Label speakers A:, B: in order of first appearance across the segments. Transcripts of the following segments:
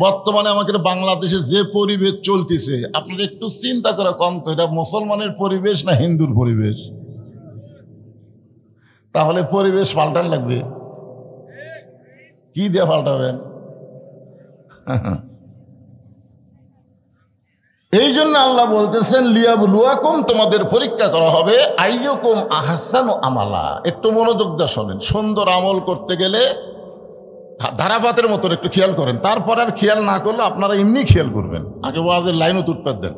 A: বর্তমানে আমাদের বাংলাদেশে যে পরিবেশ চলতেছে, আপনারা একটু চিন্তা করে কম তো, এটা মুসলমানের পরিবেশ না হিন্দুর পরিবেশ? তাহলে পরিবেশ পাল্টান লাগবে। কি দিয়ে পাল্টাবেন? এই জন্য আল্লাহ বলতেছেন লিয়াবলুয়াকুম, তোমাদের পরীক্ষা করা হবে, আইয়ুকুম আহসানু আমালা। একটু মনোযোগ দিয়ে শোনেন। সুন্দর আমল করতে গেলে ধারাপাতের মতো একটু খেয়াল করেন, তারপর আর খেয়াল না করলে আপনারা এমনি খেয়াল করবেন। আগে ওয়াজের লাইনও তুটপাত দেন।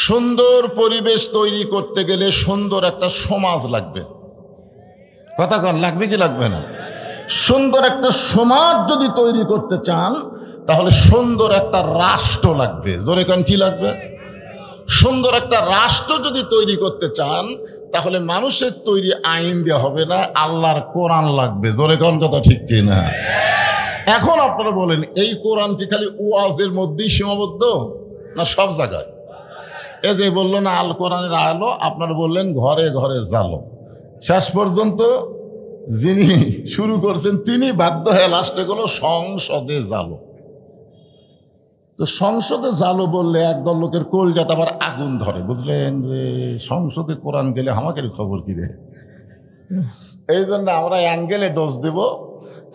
A: সুন্দর পরিবেশ তৈরি করতে গেলে সুন্দর একটা সমাজ লাগবে। কথা কন, লাগবে কি লাগবে না? সুন্দর একটা সমাজ যদি তৈরি করতে চান তাহলে সুন্দর একটা রাষ্ট্র লাগবে। জোরে কন, কি লাগবে? সুন্দর একটা রাষ্ট্র যদি তৈরি করতে চান তাহলে মানুষের তৈরি আইন দেওয়া হবে না, আল্লাহর কোরআন লাগবে। জোরে কন, কথা ঠিক কিনা? এখন আপনারা বলেন, এই কোরআন কি খালি ওয়াজের মধ্যেই সীমাবদ্ধ না সব জায়গায়? এ যে বললো না আল কোরআনের আলো, আপনারা বললেন ঘরে ঘরে জালো। শেষ পর্যন্ত যিনি শুরু করছেন তিনি বাধ্য হয়ে লাস্টে গেল সংসদে জালো। তো সংসদে জালো বললে একদল লোকের কলজাতে আবার আগুন ধরে, বুঝলেন? যে সংসদে কোরআন গেলে আমাদের খবর কি রে? এই জন্য আমরা অ্যাঙ্গেলে ডোজ দেব।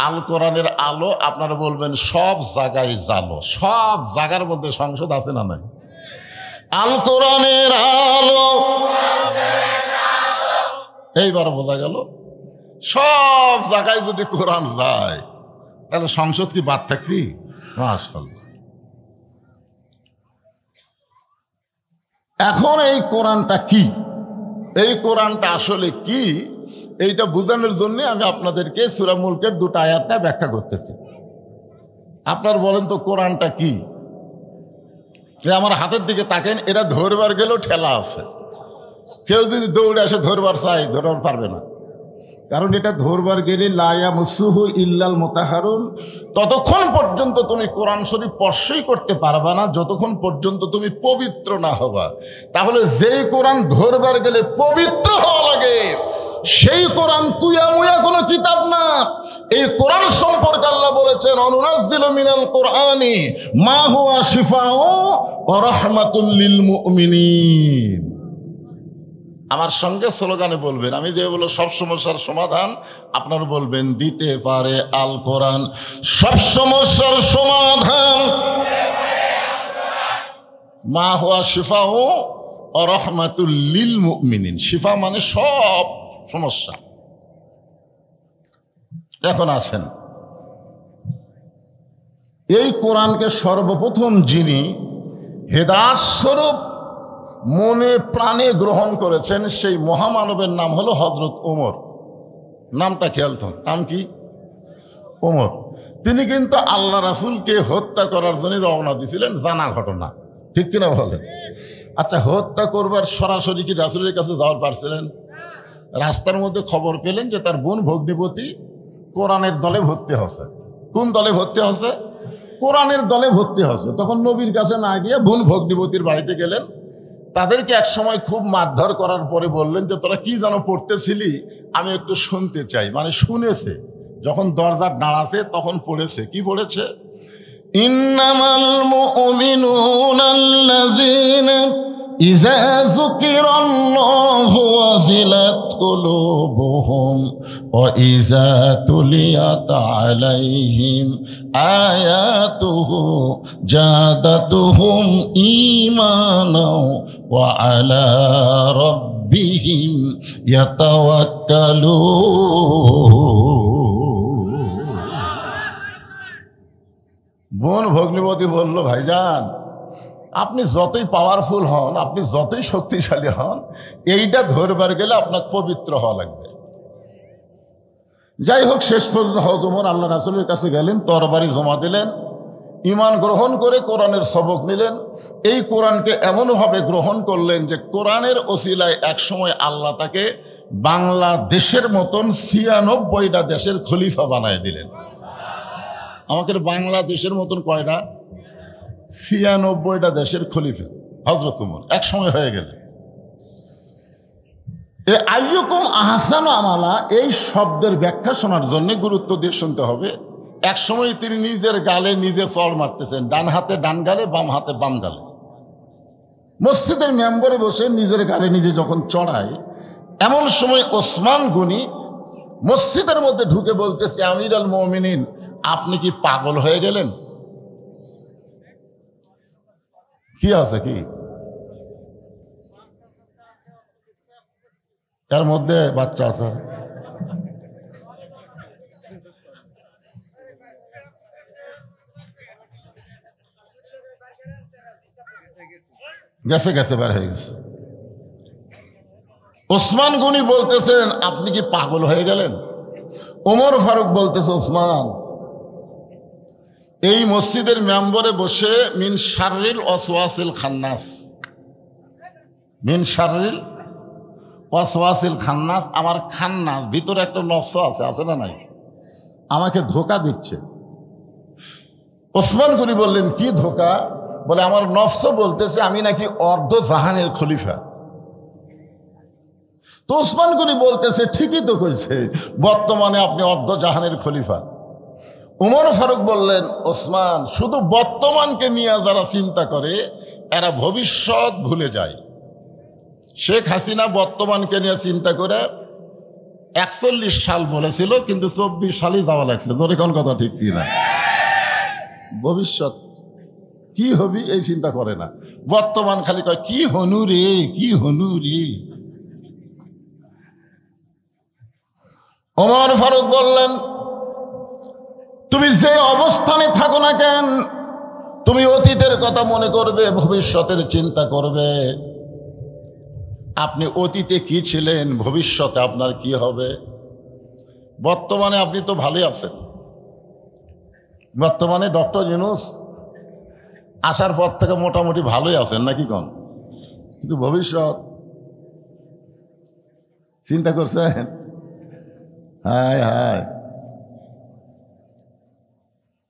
A: আল কোরআনের আলো, আপনারা বলবেন সব জায়গায় জালো। সব জায়গার মধ্যে সংসদ আছে না নাই? আল কোরআনের আলো, এইবার বোঝা গেল। সব জায়গায় যদি কোরআন যায় তাহলে সংসদ কি বাদ থাকবি? মাশাআল্লাহ। এখন এই কোরআনটা কি, এই কোরআনটা আসলে কি, এইটা বোঝানোর জন্য আমি আপনাদেরকে সূরা মুলকের দুটো আয়াতটা ব্যাখ্যা করতেছি। আপনার বলেন তো কোরআনটা কি? আমার হাতের দিকে তাকেন, এটা ধরবার গেলেও ঠেলা আছে। কেউ যদি দৌড়ে আসে ধরবার চাই, ধরবার পারবে না, কারণ এটা ধরবার গেলে লা ইয়ামাসসুহু ইল্লাল মুতাহহারুন। ততক্ষণ পর্যন্ত তুমি কোরআন শরীফ স্পর্শই করতে পারবা না যতক্ষণ পর্যন্ত তুমি পবিত্র না হবা। তাহলে যেই কোরআন ধরবার গেলে পবিত্র হওয়া লাগে, সেই কোরআন তুইয়া মুয়া কোনো কিতাব না। এই কোরআন সম্পর্কে আল্লাহ বলেছেন, অনুনাজ্জিলু মিনাল কোরআনি মা হুয়া শিফাউ ওয়া রাহমাতুল লিল মুমিনিন। আমার সঙ্গে স্লোগানে বলবেন, আমি যে বলো সব সমস্যার সমাধান, আপনারা বলবেন দিতে পারে আল কোরআন সব সমস্যার সমাধান। মা হুয়া শিফাউ ওয়া রাহমাতুল লিল মুমিনিন। শিফা মানে সব সমস্যা। এখন আসেন, এই কোরআনকে সর্বপ্রথম যিনি হেদায়েত স্বরূপ মনে প্রাণে গ্রহণ করেছেন সেই মহামানবের নাম হলো হযরত ওমর। নামটা খেয়াল থাক, নাম কি? ওমর। তিনি কিন্তু আল্লাহ রাসূলকে হত্যা করার জন্য রওনা দিয়েছিলেন, জানা ঘটনা, ঠিক কিনা বলেন? আচ্ছা, হত্যা করবার সরাসরি কি রাসূলের কাছে যাওয়ার পারছিলেন? রাস্তার মধ্যে খবর পেলেন যে তার বোন ভগ্নিপতি কোরআনের দলে ভর্তি হচ্ছে। কোন দলে ভর্তি হচ্ছে? কোরআনের দলে ভর্তি হচ্ছে। তখন নবীর কাছে না গিয়ে বোন ভগ্নিপতির বাড়িতে গেলেন। তাদেরকে এক সময় খুব মারধর করার পরে বললেন যে তোরা কি যেন পড়তেছিলি, আমি একটু শুনতে চাই। মানে শুনেছে, যখন দরজার দাঁড়াছে তখন পড়েছে। কি পড়েছে? ইন্নামাল মুমিনুনাল্লাযীনা ইযা যুকিরাল্লাহু ওয়াজিলাত কুলুবুহুম ওয়া ইযা তুলিয়াত আলাইহিম আয়াতুহু জাদাতুহুম ঈমানাও ওয়া আলা রাব্বিহিম ইয়াতাওয়াক্কালুন। বোন ভগ্নিপতি বলল, ভাইজান আপনি যতই পাওয়ারফুল হন, আপনি যতই শক্তিশালী হন, এইটা ধরবার গেলে আপনার পবিত্র হওয়া লাগবে। যাই হোক, শেষ পর্যন্ত হযরত ওমর আল্লাহ রাসূলের কাছে গেলেন, তরবারি জমা দিলেন, ঈমান গ্রহণ করে কোরআনের সবক নিলেন। এই কোরআনকে এমনভাবে গ্রহণ করলেন যে কোরআনের ওসিলায় একসময় আল্লাহ তাকে বাংলাদেশের মতন ৯৬টা দেশের খলিফা বানায় দিলেন। আমাদের বাংলাদেশের মতন কয়টা? ৯৬টা দেশের খলিফা হযরত ওমর এক সময় হয়ে গেল। এই আইয়ুকুম আহসানু আমালা, এই শব্দের ব্যাখ্যা শোনার জন্য গুরুত্ব দিয়ে শুনতে হবে। এক সময় তিনি নিজের গালে নিজে চড় মারতেছেন, ডান হাতে ডান গালে, বাম হাতে বাম গালে। মসজিদের মেম্বরে বসে নিজের গালে নিজে যখন চড়ায়, এমন সময় ওসমান গনি মসজিদের মধ্যে ঢুকে বলতেছে, আমির আল মুমিনিন, আপনি কি পাগল হয়ে গেলেন? কি আছে কি এর মধ্যে? বাচ্চা আছে? গেছে গেছে, বের হয়ে গেছে। ওসমান গনি বলতেছেন, আপনি কি পাগল হয়ে গেলেন? ওমর ফারুক বলতেছে, ওসমান, এই মসজিদের মেম্বরে বসে মিন শাররিল ওয়াসওয়াসিল খান্নাস, মিন শাররিল ওয়াসওয়াসিল খান্নাস, আমার খান্নাস ভিতরে একটা নফস আছে, আছে না নাই? আমাকে ধোকা দিচ্ছে। ওসমান গনি বললেন, কি ধোকা? বলে, আমার নফস বলতেছে আমি নাকি অর্ধ জাহানের খলিফা। তো ওসমান গনি বলতেছে, ঠিকই তো কইছে, বর্তমানে আপনি অর্ধ জাহানের খলিফা। উমর ফারুক বললেন, ওসমান, শুধু বর্তমানকে নিয়ে যারা চিন্তা করে এরা ভবিষ্যৎ ভুলে যায়। শেখ হাসিনা বর্তমানকে নিয়ে চিন্তা করে 41 সাল বলেছিল, কিন্তু 24 সালই যাওয়া লাগছে। জোরে কোন কথা ঠিক কি না? ভবিষ্যৎ কি হবি এই চিন্তা করে না, বর্তমান খালি কয় কি হনু রে, কি হনু রে। ওমর ফারুক বললেন, তুমি যে অবস্থানে থাকো না কেন, তুমি অতীতের কথা মনে করবে, ভবিষ্যতের চিন্তা করবে। আপনি অতীতে কি ছিলেন, ভবিষ্যতে আপনার কি হবে? বর্তমানে আপনি তো ভালোই আছেন, বর্তমানে ডক্টর ইউনূস আসার পর থেকে মোটামুটি ভালোই আছেন নাকি কন? কিন্তু ভবিষ্যৎ চিন্তা করছেন? হায় হায়।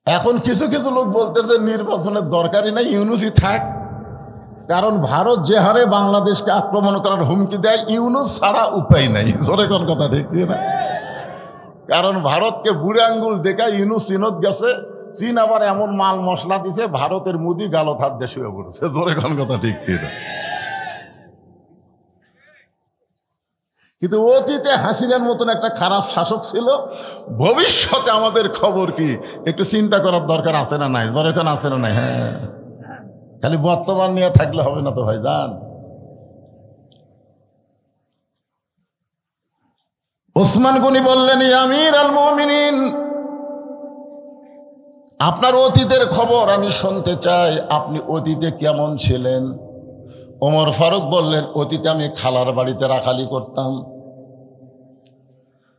A: এখন কিছু কিছু লোক বলতেছে নির্বাচনের দরকারই নাই, ইউনূসই থাক। কারণ ভারত যে হারে বাংলাদেশকে আক্রমণ করার হুমকি দেয়, ইউনূস ছাড়া উপায় নাই। জোরে কোন কথা ঠিক না? কারণ ভারতকে বুড়ে আঙ্গুল দেখায় ইউনূস চিনত গেছে, চীন আবার এমন মাল মশলা দিছে, ভারতের মুদি গালত হাত দেশে পড়ছে। জোরে কোন কথা ঠিক না? কিন্তু অতীতে হাসিনার মতন একটা খারাপ শাসক ছিল, ভবিষ্যতে আমাদের খবর কি একটু চিন্তা করার দরকার আছে না নাই? জোরে কোন আছে না নাই? হ্যাঁ, খালি বর্তমান নিয়ে থাকলে হবে না তো ভাই যান। ওসমান গনি বললেন, আমির আল মুমিনিন, আপনার অতীতের খবর আমি শুনতে চাই, আপনি অতীতে কেমন ছিলেন? ওমর ফারুক বললেন, অতীতে আমি খালার বাড়িতে রাখালি করতাম,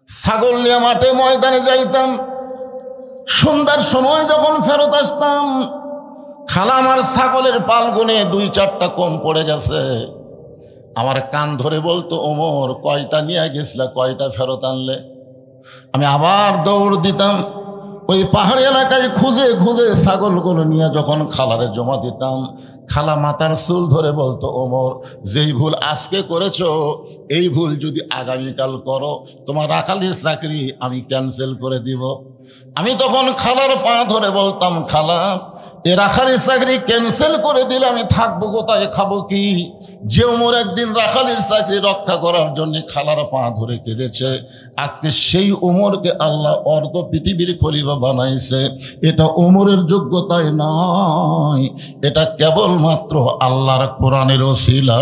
A: ছাগল নিয়ে মাঠে ময়দানে যাইতাম, সন্ধ্যার সময় যখন ফেরত আসতাম, খালা আমার ছাগলের পাল গুনে 2-4টা কম পড়ে গেছে, আমার কান ধরে বলতো, ওমর কয়টা নিয়ে গেছিলা, কয়টা ফেরত আনলে? আমি আবার দৌড় দিতাম, ওই পাহাড়ি এলাকায় খুঁজে খুঁজে ছাগলগুলো নিয়ে যখন খালারে জমা দিতাম, খালা মাথার চুল ধরে বলতো, ওমর যেই ভুল আজকে করেছো, এই ভুল যদি আগামীকাল করো, তোমার রাখালির চাকরি আমি ক্যান্সেল করে দিব। আমি তখন খালার পা ধরে বলতাম, খালা, এ রাখালির চাকরি ক্যান্সেল করে দিলে আমি থাকবো কোথায়, খাবো কি? যে ওমর একদিন রাখালির চাকরি রক্ষা করার জন্য খালার পা ধরে কেঁদেছে, আজকে সেই ওমরকে আল্লাহ অর্ধ পৃথিবীর খলিফা বানাইছে। এটা ওমরের যোগ্যতায় নয়, এটা কেবলমাত্র আল্লাহর কোরআনের ওসিলা।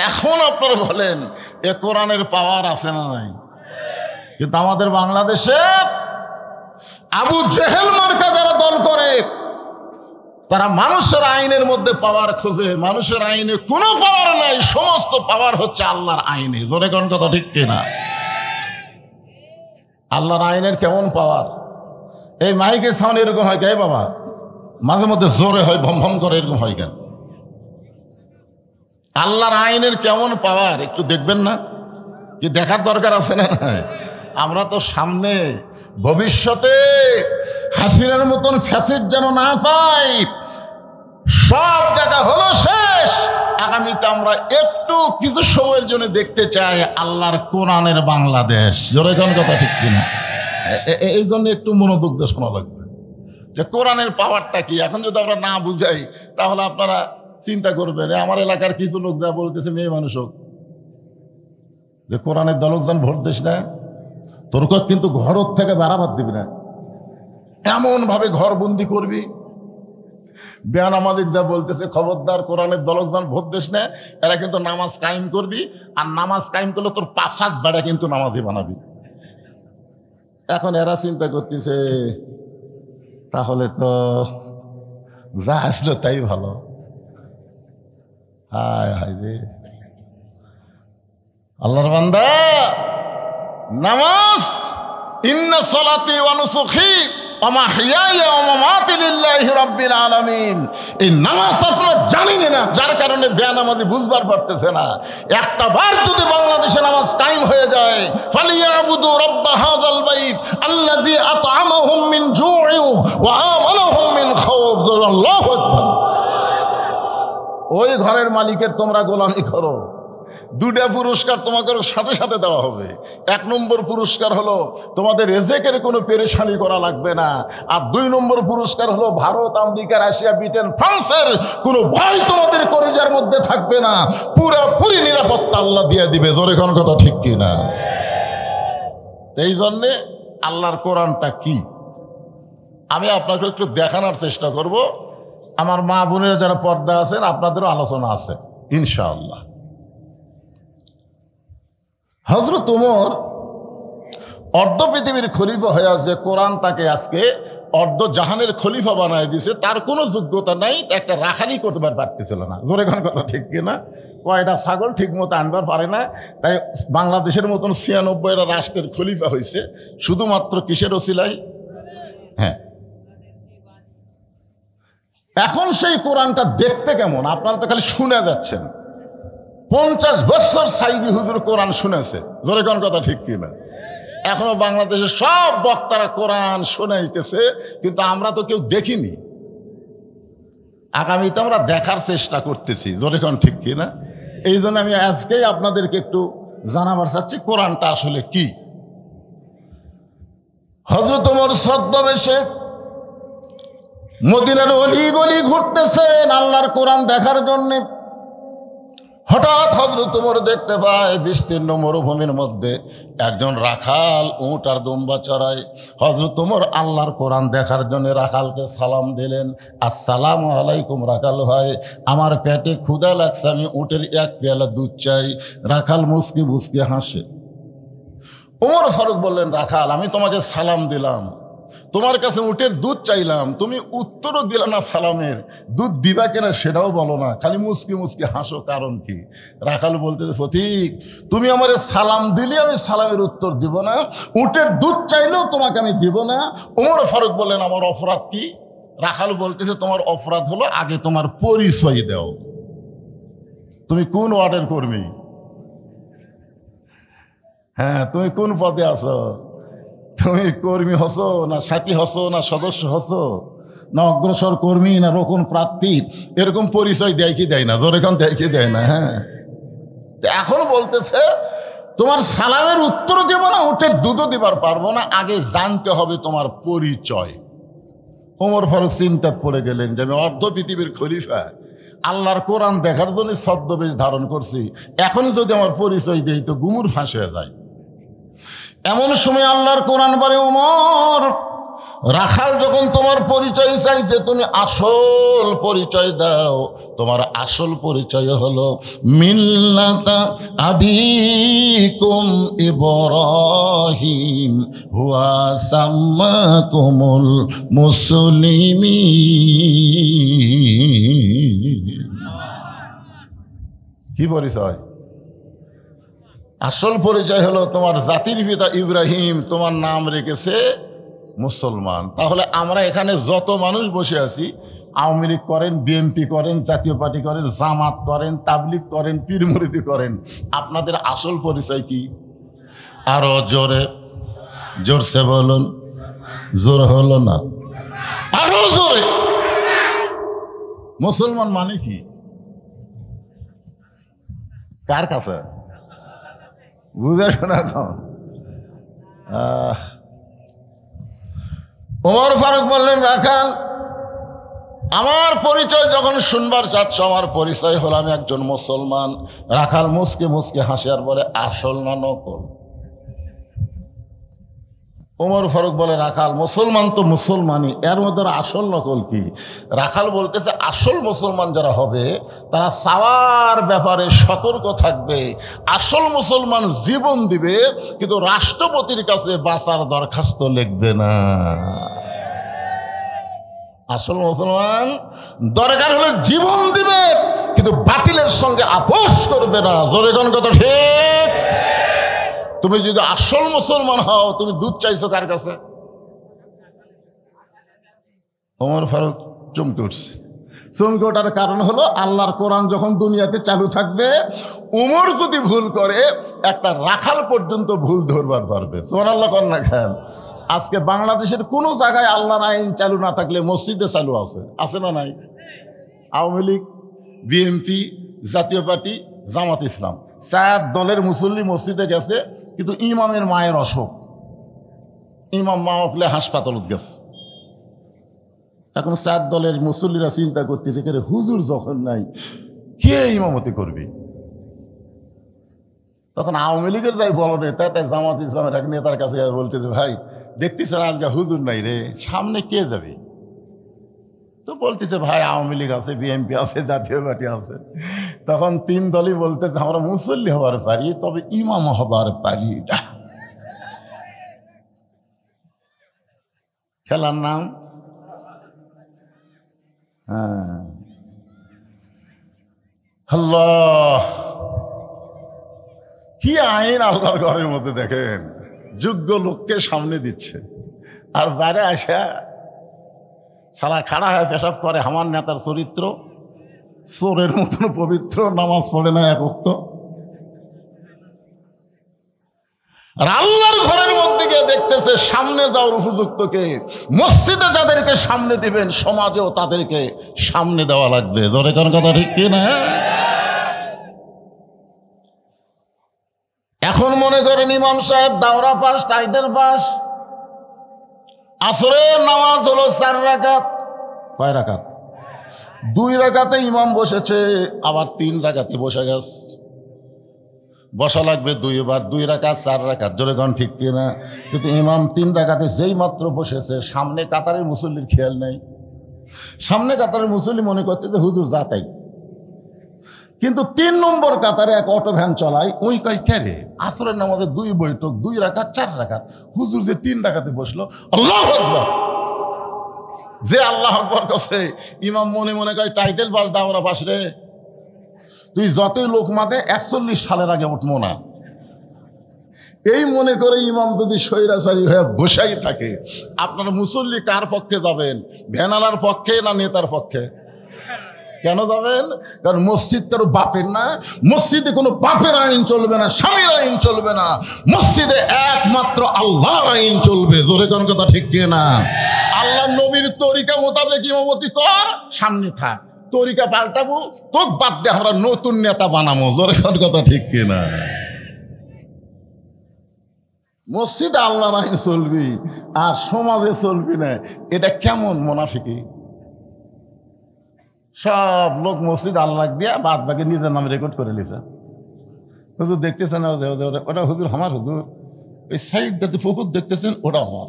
A: এখন আপনারা বলেন, এ কোরআনের পাওয়ার আছে না নাই? কিন্তু আমাদের বাংলাদেশে আবু জেহেল মার্কা যারা দল করে, তারা মানুষের আইনের মধ্যে পাওয়ার খোঁজে। মানুষের আইনে কোনো পাওয়ার নাই, সমস্ত পাওয়ার হচ্ছে আল্লাহর আইনে। জোরে কোন কথা ঠিক কিনা? আল্লাহর আইনের কেমন পাওয়ার? এই মাইকের সাউন্ড এরকম হয় কে বাবা? মাঝে মধ্যে জোরে হয়, ভম ভম করে, এরকম হয় কেন? আল্লাহর আইনের কেমন পাওয়ার একটু দেখবেন না? কি দেখার দরকার আছে না? আমরা তো সামনে ভবিষ্যতে হাসিনার মতন ফ্যাসিড যেন না পাই, সব জায়গা হলো শেষ। আগামীতে আমরা একটু কিছু সময়ের জন্য দেখতে চাই আল্লাহর কোরআনের বাংলাদেশ। জোরে কোন কথা ঠিক কিনা? এই জন্য একটু মনোযোগ দিয়ে শোনা লাগবে যে কোরআনের পাওয়ারটা কি। এখন যদি আমরা না বুঝাই তাহলে আপনারা চিন্তা করবেন, আমার এলাকার কিছু লোক যা বলতেছে মেয়ে মানুষ হোক যে কোরআনের দলক যান ভোট দিস না, তোর কিন্তু ঘর থেকে বাড়াবার দিবি না, এমনভাবে ঘরবন্দি করবি। বেয়ান আমাদের যা বলতেছে খবরদার কোরআনের দলক যান ভোট দিস না, এরা কিন্তু নামাজ কায়েম করবি, আর নামাজ কায়েম করলে তোর 5-7 বেড়া কিন্তু নামাজই বানাবি। এখন এরা চিন্তা করতেছে তাহলে তো যা আসলো তাই ভালো। হায় হায় রে আল্লাহর বান্দা, নামাজ ইন্না সলাতি ওয়া নুসুখি ওয়া মাহইয়ায়া ওয়া মামাতি লিল্লাহি রাব্বিল আলামিন। এই নামাজ আপনারা জানেন না, যার কারণে বেনামাজি বুঝবার পারতেছে না। একটা বার যদি বাংলাদেশে নামাজ কায়েম হয়ে যায়, ফালিয়াবুদু রাব্ব হাযাল বাইত আল্লাযী আত'আমাহুম মিন জু'ইন ওয়া আমানাহুম মিন খাউফ। আল্লাহু আকবার। ওই ঘরের মালিকের তোমরা গোলামি করো। 2টা পুরস্কার তোমাকে সাথে সাথে দেওয়া হবে। 1 নম্বর পুরস্কার হলো তোমাদের রেজেকের কোনো পেরেশানি করা লাগবে না, আর 2 নম্বর পুরস্কার হলো ভারত, আমেরিকা, রাশিয়া, ব্রিটেন, ফ্রান্সের কোনো ভয় তোমাদের কলিজার মধ্যে থাকবে না। পুরোপুরি নিরাপত্তা আল্লাহ দিয়ে দিবে। জোরে কোন কথা ঠিক কিনা? এই জন্যে আল্লাহর কোরআনটা কি আমি আপনাকে একটু দেখানোর চেষ্টা করব। আমার মা বোনেরা যারা পর্দা আছেন আপনাদেরও আলোচনা আছে ইনশাআল্লাহ। হযরত ওমর অর্ধ পৃথিবীর খলিফা হয়ে আছে, কোরআন তাকে আজকে অর্ধ জাহানের খলিফা বানায় দিছে। তার কোনো যোগ্যতা নাই, একটা রাখালি করতে পারতেছিল না। জোরে কোন কথা ঠিক কিনা? কয়টা ছাগল ঠিক মতো আনবার পারে না, তাই বাংলাদেশের মতন 96টা রাষ্ট্রের খলিফা হয়েছে শুধুমাত্র কিসের ওসিলায়? হ্যাঁ, এখন সেই কোরআনটা দেখতে কেমন আপনারা তো খালি শুনে যাচ্ছেন। 50 বছর সাইদি হুজুর কোরআন শুনেছে। জোরে কোন কথা ঠিক কিনা? এখনো বাংলাদেশের সব বক্তারা কোরআন শোনাইতেছে, কিন্তু আমরা তো কেউ দেখিনি। আগামীতে আমরা দেখার চেষ্টা করতেছি। জোরে কোন ঠিক কিনা? এই জন্য আমি আজকেই আপনাদেরকে একটু জানাবার চাচ্ছি কোরআনটা আসলে কি। হযরত ওমর ছদ্মবেশে মদিনার অলি গলি ঘুরতেছেন আল্লাহর কোরআন দেখার জন্যে। হঠাৎ হযরত ওমর দেখতে পায় বিস্তীর্ণ মরুভূমির মধ্যে একজন রাখাল উট আর দুম্বা চড়ায়। হযরত ওমর আল্লাহর কোরআন দেখার জন্য রাখালকে সালাম দিলেন, আসসালামু আলাইকুম রাখাল ভাই, আমার পেটে ক্ষুধা লাগছে, আমি উটের 1 পেয়ালা দুধ চাই। রাখাল মুচকি মুচকি হাসে। ওমর ফারুক বললেন, রাখাল আমি তোমাকে সালাম দিলাম, তোমার কাছে উটের দুধ চাইলাম, তুমি উত্তরও দিলে না সালামের, দুধ দিবা কেনা সেটাও বলো না, খালি মুচকি মুচকি হাসো, কারণ কি? রাখাল বলতে, ফতিক তুমি আমার সালাম দিলে আমি সালামের উত্তর দিব না, উটের দুধ চাইলেও তোমাকে আমি দিব না। ওমর ফারুক বললেন, আমার অপরাধ কি? রাখাল বলতেছে, তোমার অপরাধ হলো আগে তোমার পরিচয় দাও, তুমি কোন ওয়ার্ডের কর্মী? হ্যাঁ, তুমি কোন পদে আছো? তুমি কর্মী হসো না সাথী হসো না সদস্য হসো না অগ্রসর কর্মী না রোকন প্রার্থী? এরকম পরিচয় দেয় কি দেয় না? জোরেখান দেয় কি দেয় না? হ্যাঁ, এখন বলতেছে তোমার সালামের উত্তর দেব না, উটের দুধও দিবার পারবো না, আগে জানতে হবে তোমার পরিচয়। ওমর ফারুক চিন্তায় পড়ে গেলেন যে আমি অর্ধ পৃথিবীর খলিফা, আল্লাহর কোরআন দেখার জন্য ছদ্মবেশ ধারণ করছি, এখন যদি আমার পরিচয় দেই তো গুমুর ফাঁস হয়ে যায়। এমন সময় আল্লাহর কোরআন বলে, ওমর রাখাল যখন তোমার পরিচয় চাইছে তুমি আসল পরিচয় দাও। তোমার আসল পরিচয় হলো মিল্লাতা আবিকুম ইব্রাহিম হুয়া সাম্মাকুমুল মুসলিমিন। কি পরিচয়? আসল পরিচয় হলো তোমার জাতির পিতা ইব্রাহিম তোমার নাম রেখেছে মুসলমান। তাহলে আমরা এখানে যত মানুষ বসে আছি, আওয়ামী লীগ করেন, বিএনপি করেন, জাতীয় পার্টি করেন, জামাত করেন, তাবলিগ করেন, পীর মুরিদি করেন, আপনাদের আসল পরিচয় কি? আরো জোরে, জোরসে বলুন, জোর হলো না, আরো জোরে। মুসলমান মানে কি? কার কাছে? বুঝে শোনা তো। ওমর ফারুক বললেন, রাখাল আমার পরিচয় যখন শুনবার চাচ্ছ, আমার পরিচয় হলো আমি একজন মুসলমান। রাখাল মুসকে মুসকে হাসে আর বলে, আসল না নকল? ওমর ফারুক বলে, রাখাল মুসলমান তো মুসলমানই, এর মধ্যে আসল নকল কি? রাখাল বলতেছে, আসল মুসলমান যারা হবে তারা চাওয়ার ব্যাপারে সতর্ক থাকবে। আসল মুসলমান জীবন দিবে, কিন্তু রাষ্ট্রপতির কাছে বাঁচার দরখাস্ত লিখবে না। আসল মুসলমান দরকার হলে জীবন দিবে, কিন্তু বাতিলের সঙ্গে আপোষ করবে না। জোরে কোন কথা ঠিক? তুমি যদি আসল মুসলমান হও, তুমি দুধ চাইছো কার কাছে? ওমর ফারুক চমকে উঠছে। চমকে ওঠার কারণ হলো, আল্লাহর কোরআন যখন দুনিয়াতে চালু থাকবে, উমর যদি ভুল করে একটা রাখাল পর্যন্ত ভুল ধরবার পারবে। সুবহানাল্লাহ কর না খান। আজকে বাংলাদেশের কোনো জায়গায় আল্লাহর আইন চালু না থাকলে মসজিদে চালু আছে, আছে না নাই? আওয়ামী লীগ, বিএনপি, জাতীয় পার্টি, জামাত ইসলাম, 4 দলের মুসল্লি মসজিদে গেছে, কিন্তু ইমামের মায়ের অসুখ, ইমাম মা উঠলে হাসপাতালত গেছে। এখন 4 দলের মুসল্লিরা চিন্তা করতেছে, কে হুজুর যখন নাই কে ইমামতি করবে? তখন আওয়ামী লীগের যাই বলো নেতা, তাই জামাত ইসলামের এক নেতার কাছে বলতেছে, ভাই দেখতেছেন আজকে হুজুর নাই রে, সামনে কে যাবে? তো বলতেছে, ভাই আওয়ামী লীগ আছে, বিএনপি আছে, জাতীয় পার্টি আছে। তখন 3 দলই বলতেছে, আমরা মুসল্লি হবার পারি, তবে ইমাম হবার পারি না। খেলার নাম আল্লাহ। কি আইন আল্লাহর ঘরের মধ্যে দেখেন, যোগ্য লোককে সামনে দিচ্ছে, আর বাইরে আসা সারা খাড়া হয়ে পেশাব করে। আমার নেতার চরিত্র চোরের মতন পবিত্র, নামাজ পড়ে না এক ওয়াক্ত। আর আল্লাহর ঘরের মধ্যে গিয়ে দেখতেছে সামনে যাওয়ার উপযুক্তকে। মসজিদে যাদেরকে সামনে দিবেন, সমাজেও তাদেরকে সামনে দেওয়া লাগবে। জোরে কোন কথা ঠিক কি না? এখন মনে করেন ইমাম সাহেব দাওরা পাস, টাইটেল পাস, আসরের নামাজ হলো 4 রাকাত। কয় রাকাত? 2 রাকাতে ইমাম বসেছে, আবার 3 রাকাতে বসে গেছে। বসা লাগবে 2 বার, 2 রাকাত 4 রাকাত। জোরে গান ঠিক কিনা? কিন্তু ইমাম 3 রাকাতে যেই মাত্র বসেছে, সামনে কাতারের মুসল্লির খেয়াল নেই। সামনে কাতারের মুসল্লি মনে করছে যে হুজুর যা তাই, কিন্তু 3 নম্বর কাতারে এক অটো ভ্যান চলায়, ওই কয় কে আসরের নামাজে 2 বৈঠক, 2 রাকাত 4 রাকাত, হুজুর যে 3 রাকাতে বসলো। আল্লাহু আকবার। যে আল্লাহু আকবার কাছে ইমাম মনে মনে কয় টাইটেল পাস, দাওরা পাস রে, তুই যতই লোক মাদে 41 সালের আগে উঠবো না। এই মনে করে ইমাম যদি স্বৈরাচারী হয়ে বসাই থাকে, আপনারা মুসল্লি কার পক্ষে যাবেন? ভ্যানালার পক্ষে না নেতার পক্ষে? কেন যাবেন? কারণ মসজিদ কারো বাপের না, মসজিদে কোনো বাপের আইন চলবে না, স্বামীর আইন চলবে না, মসজিদে একমাত্র আল্লাহর আইন চলবে। জোরে কোন কথা ঠিক না? আল্লাহ নবীর তরিকা মোতাবেক ইমামতি কর, সামনে থাক। তরিকা পাল্টাবো, তোক বাদ দিয়ে আমরা নতুন নেতা বানাবো। জোরে কোন কথা ঠিক না? মসজিদে আল্লাহর আইন চলবি আর সমাজে চলবি না, এটা কেমন মুনাফিকি? সব লোক মসজিদ আল্লাহ দিয়ে বাদ বাকি নিজের নামে রেকর্ড করে নিয়েছে। হুজুর দেখতেছেন ওটা হুজুর আমার, হুজুর ওই সাইড যাতে পুকুর দেখতেছেন ওটা আমার,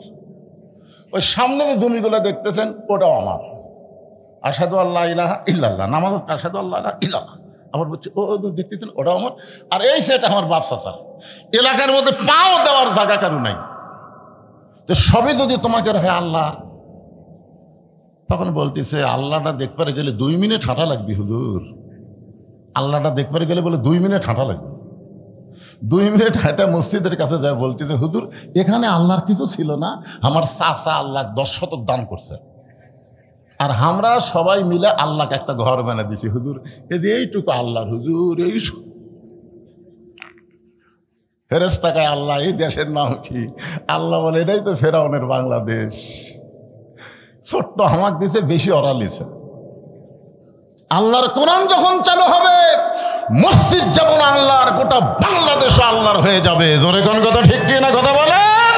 A: ওই সামনে যে জমিগুলো দেখতেছেন ওটাও আমার। আশহাদু আল্লাহ ইলাহা ইল্লাল্লাহ, নামাজ আশহাদু আল্লাহ ইলাহা ইল্লাল্লাহ। আমার বলছে ও দেখতেছেন ওটাও আমার। আর এই সেটা আমার বাপ চাচা। এলাকার মধ্যে পাও দেওয়ার জায়গা কারো নাই। তো সবই যদি তোমাকে রাখে আল্লাহ, তখন বলতেছে আল্লাহটা দেখবারে গেলে 2 মিনিট হাঁটা লাগবে হুজুর। আল্লাহটা দেখবারে গেলে বলে 2 মিনিট হাঁটা লাগবে। 2 মিনিট হাঁটা মসজিদের কাছে যায়, বলতেছে হুজুর এখানে আল্লাহর কিছু ছিল না, আমার চাচা আল্লাহ 10 শতক দান করছে, আর আমরা সবাই মিলে আল্লাহকে একটা ঘর বানিয়ে দিছি হুজুর, এইটুকু আল্লাহর হুজুর। এই ফেরেশতাকায় আল্লাহ এই দেশের নাম কি? আল্লাহ বলে এটাই তো ফেরাউনের বাংলাদেশ। ছোট্ট হামাক দিছে, বেশি ওরা লিছে। আল্লাহর কোরআন যখন চালু হবে, মসজিদ যেমন আল্লাহর, গোটা বাংলাদেশ আল্লাহর হয়ে যাবে। জোরে কোন কথা ঠিক কি না কথা বলেন?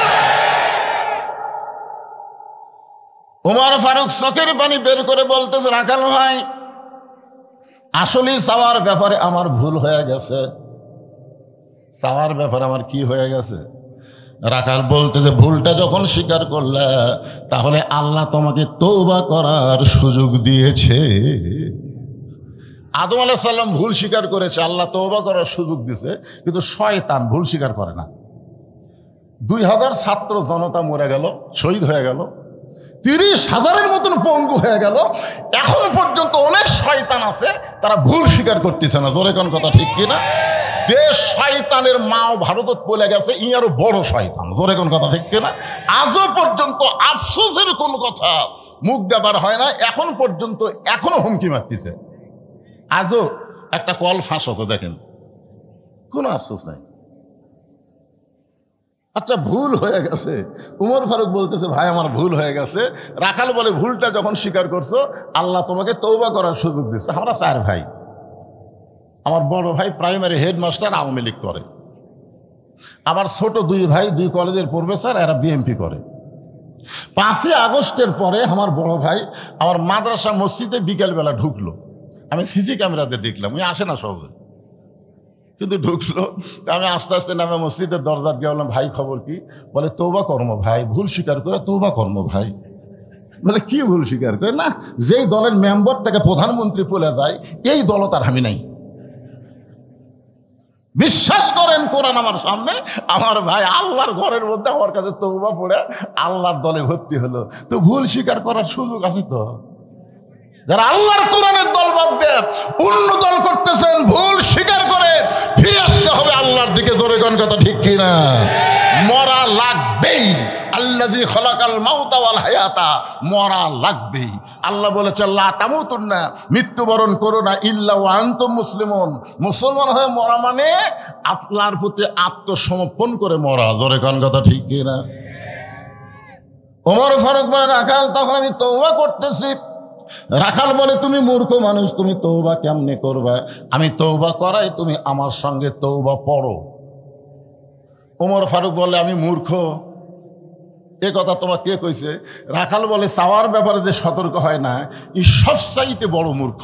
A: ওমর ফারুক চোখের পানি বের করে বলতেছে, রাখাল ভাই, আসলে চাওয়ার ব্যাপারে আমার ভুল হয়ে গেছে। চাওয়ার ব্যাপারে আমার কি হয়ে গেছে? রাখাল বলতেছে, ভুলটা যখন স্বীকার করলে, তাহলে আল্লাহ তোমাকে তওবা করার সুযোগ দিয়েছে। আদম আলাইহিস সালাম ভুল স্বীকার করেছে, আল্লাহ তওবা করার সুযোগ দিয়েছে, কিন্তু শয়তান ভুল স্বীকার করে না। 2000 ছাত্র জনতা মরে গেল, শহীদ হয়ে গেল, 30,000-এর মতন পঙ্গু হয়ে গেল। এখন পর্যন্ত অনেক শয়তান আছে, তারা ভুল স্বীকার করতেছে না। জোরে কোন কথা ঠিক কিনা? যে শয়তানের মাও ভারতত পলে গেছে, ইয়ারও বড় শয়তান। জোরে কোন কথা ঠিক কিনা? আজও পর্যন্ত আফসোসের কোন কথা মুখ দেবার হয় না। এখন পর্যন্ত এখনো হুমকি মারতেছে। আজও একটা কল ফাঁস হচ্ছে, দেখেন, কোনো আফসোস নাই। আচ্ছা, ভুল হয়ে গেছে। উমর ফারুক বলতেছে, ভাই আমার ভুল হয়ে গেছে। রাখাল বলে, ভুলটা যখন স্বীকার করছো, আল্লাহ তোমাকে তওবা করার সুযোগ দিচ্ছে। আমরা 4 ভাই। আমার বড় ভাই প্রাইমারি হেডমাস্টার, আওয়ামী লীগ করে। আমার ছোট 2 ভাই 2 কলেজের প্রফেসর, এরা বিএমপি করে। 5ই আগস্টের পরে আমার বড় ভাই আমার মাদ্রাসা মসজিদে বিকেলবেলা ঢুকলো। আমি সিসি ক্যামেরাতে দেখলাম, ওই আসে না সহজে, কিন্তু ঢুকলো। আমি আস্তে আস্তে নামে মসজিদের দরজা দিয়ে বললাম, ভাই খবর কি? বলে, তওবা কর্ম ভাই, ভুল স্বীকার করে তওবা কর্ম ভাই। বলে, কি ভুল স্বীকার করে? না, যেই দলের মেম্বার থেকে প্রধানমন্ত্রী বলে যায়, এই দল তার আমি নাই। বিশ্বাস করেন, কোরআন আমার সামনে, আমার ভাই আল্লাহর ঘরের মধ্যে আমার কাছে তওবা পড়ে আল্লাহর দলে ভর্তি হলো। তো ভুল স্বীকার করার সুযোগ আছে তো। যারা আল্লাহর কোরআনের দল বাদ দিয়ে অন্য দল করতেছেন, ভুল স্বীকার করে ফিরে আসতে হবে আল্লাহর দিকে। জোরে কোন কথা ঠিক কিনা? মরা লাগবেই। আল্লাযী খলাকাল মাউতা ওয়াল হায়াতা, মরা লাগবেই। আল্লাহ বলেছে, লা তামুতুন্না, মৃত্যুবরণ করো না, ইল্লা ওয়া আনতুম মুসলিমুন। মুসলমান হয়ে মরা মানে আল্লাহর প্রতি আত্মসমর্পণ করে মরা। জোরে কোন কথা ঠিক কিনা? ওমর ফারুক বলে, রাখাল, তখন আমি তওবা করতেছি। রাখাল বলে, তুমি মূর্খ মানুষ, তুমি তওবা কেমনে করবা? আমি তওবা করাই, তুমি আমার সঙ্গে তওবা পড়ো। ওমর ফারুক বলে, আমি মূর্খ? এ কথা তোমার কে কইছে? রাখাল বলে, চাওয়ার ব্যাপারে যে সতর্ক হয় না, এই সবচাইতে বড় মূর্খ।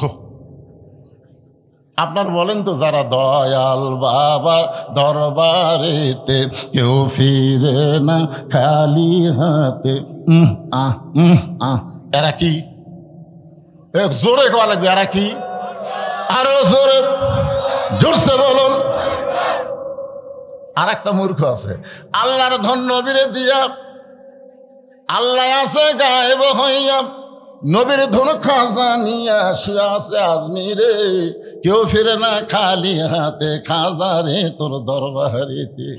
A: আপনার বলেন তো, যারা দয়াল বাবার দরবারেতে কেউ ফিরে না খালি হাতে, এরা কি? জোরে কোয়া লাগবে, এরা কি? আরো জোরে, জোরসে বলুন। আর একটা মূর্খ আছে, আল্লাহর ধন নবীরে দিয়া, আল্লাহ আছে গায়েব হইয়া, নবীর ধন খাজা নিয়া শুয়ে আছে আজমিরে, কেউ ফিরে না খালি হাতে, খাজা রে তোর দরবারেতে।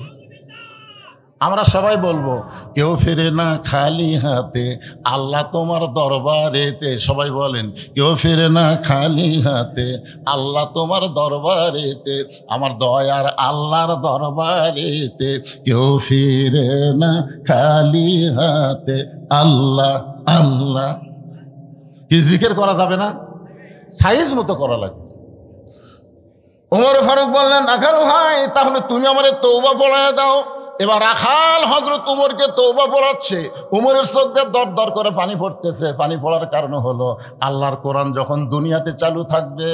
A: আমরা সবাই বলবো, কেউ ফিরে না খালি হাতে, আল্লাহ তোমার দরবারেতে। সবাই বলেন, কেউ ফিরে না খালি হাতে, আল্লাহ তোমার দরবারেতে। আমার দয়ার আল্লাহর দরবারেতে কেউ ফিরে না খালি হাতে, আল্লাহ আল্লাহ। কি জিকির করা যাবে না? সাইজ মতো করা লাগবে। ওমর ফারুক বললেন, রাখাল ভাই, তাহলে তুমি আমার তওবা পড়ায় দাও। এবার রাখাল হযরত উমরকে তওবা পড়াচ্ছে। উমরের চোখ দিয়ে দর দর করে পানি পড়তেছে। পানি পড়ার কারণ হলো, আল্লাহর কোরআন যখন দুনিয়াতে চালু থাকবে,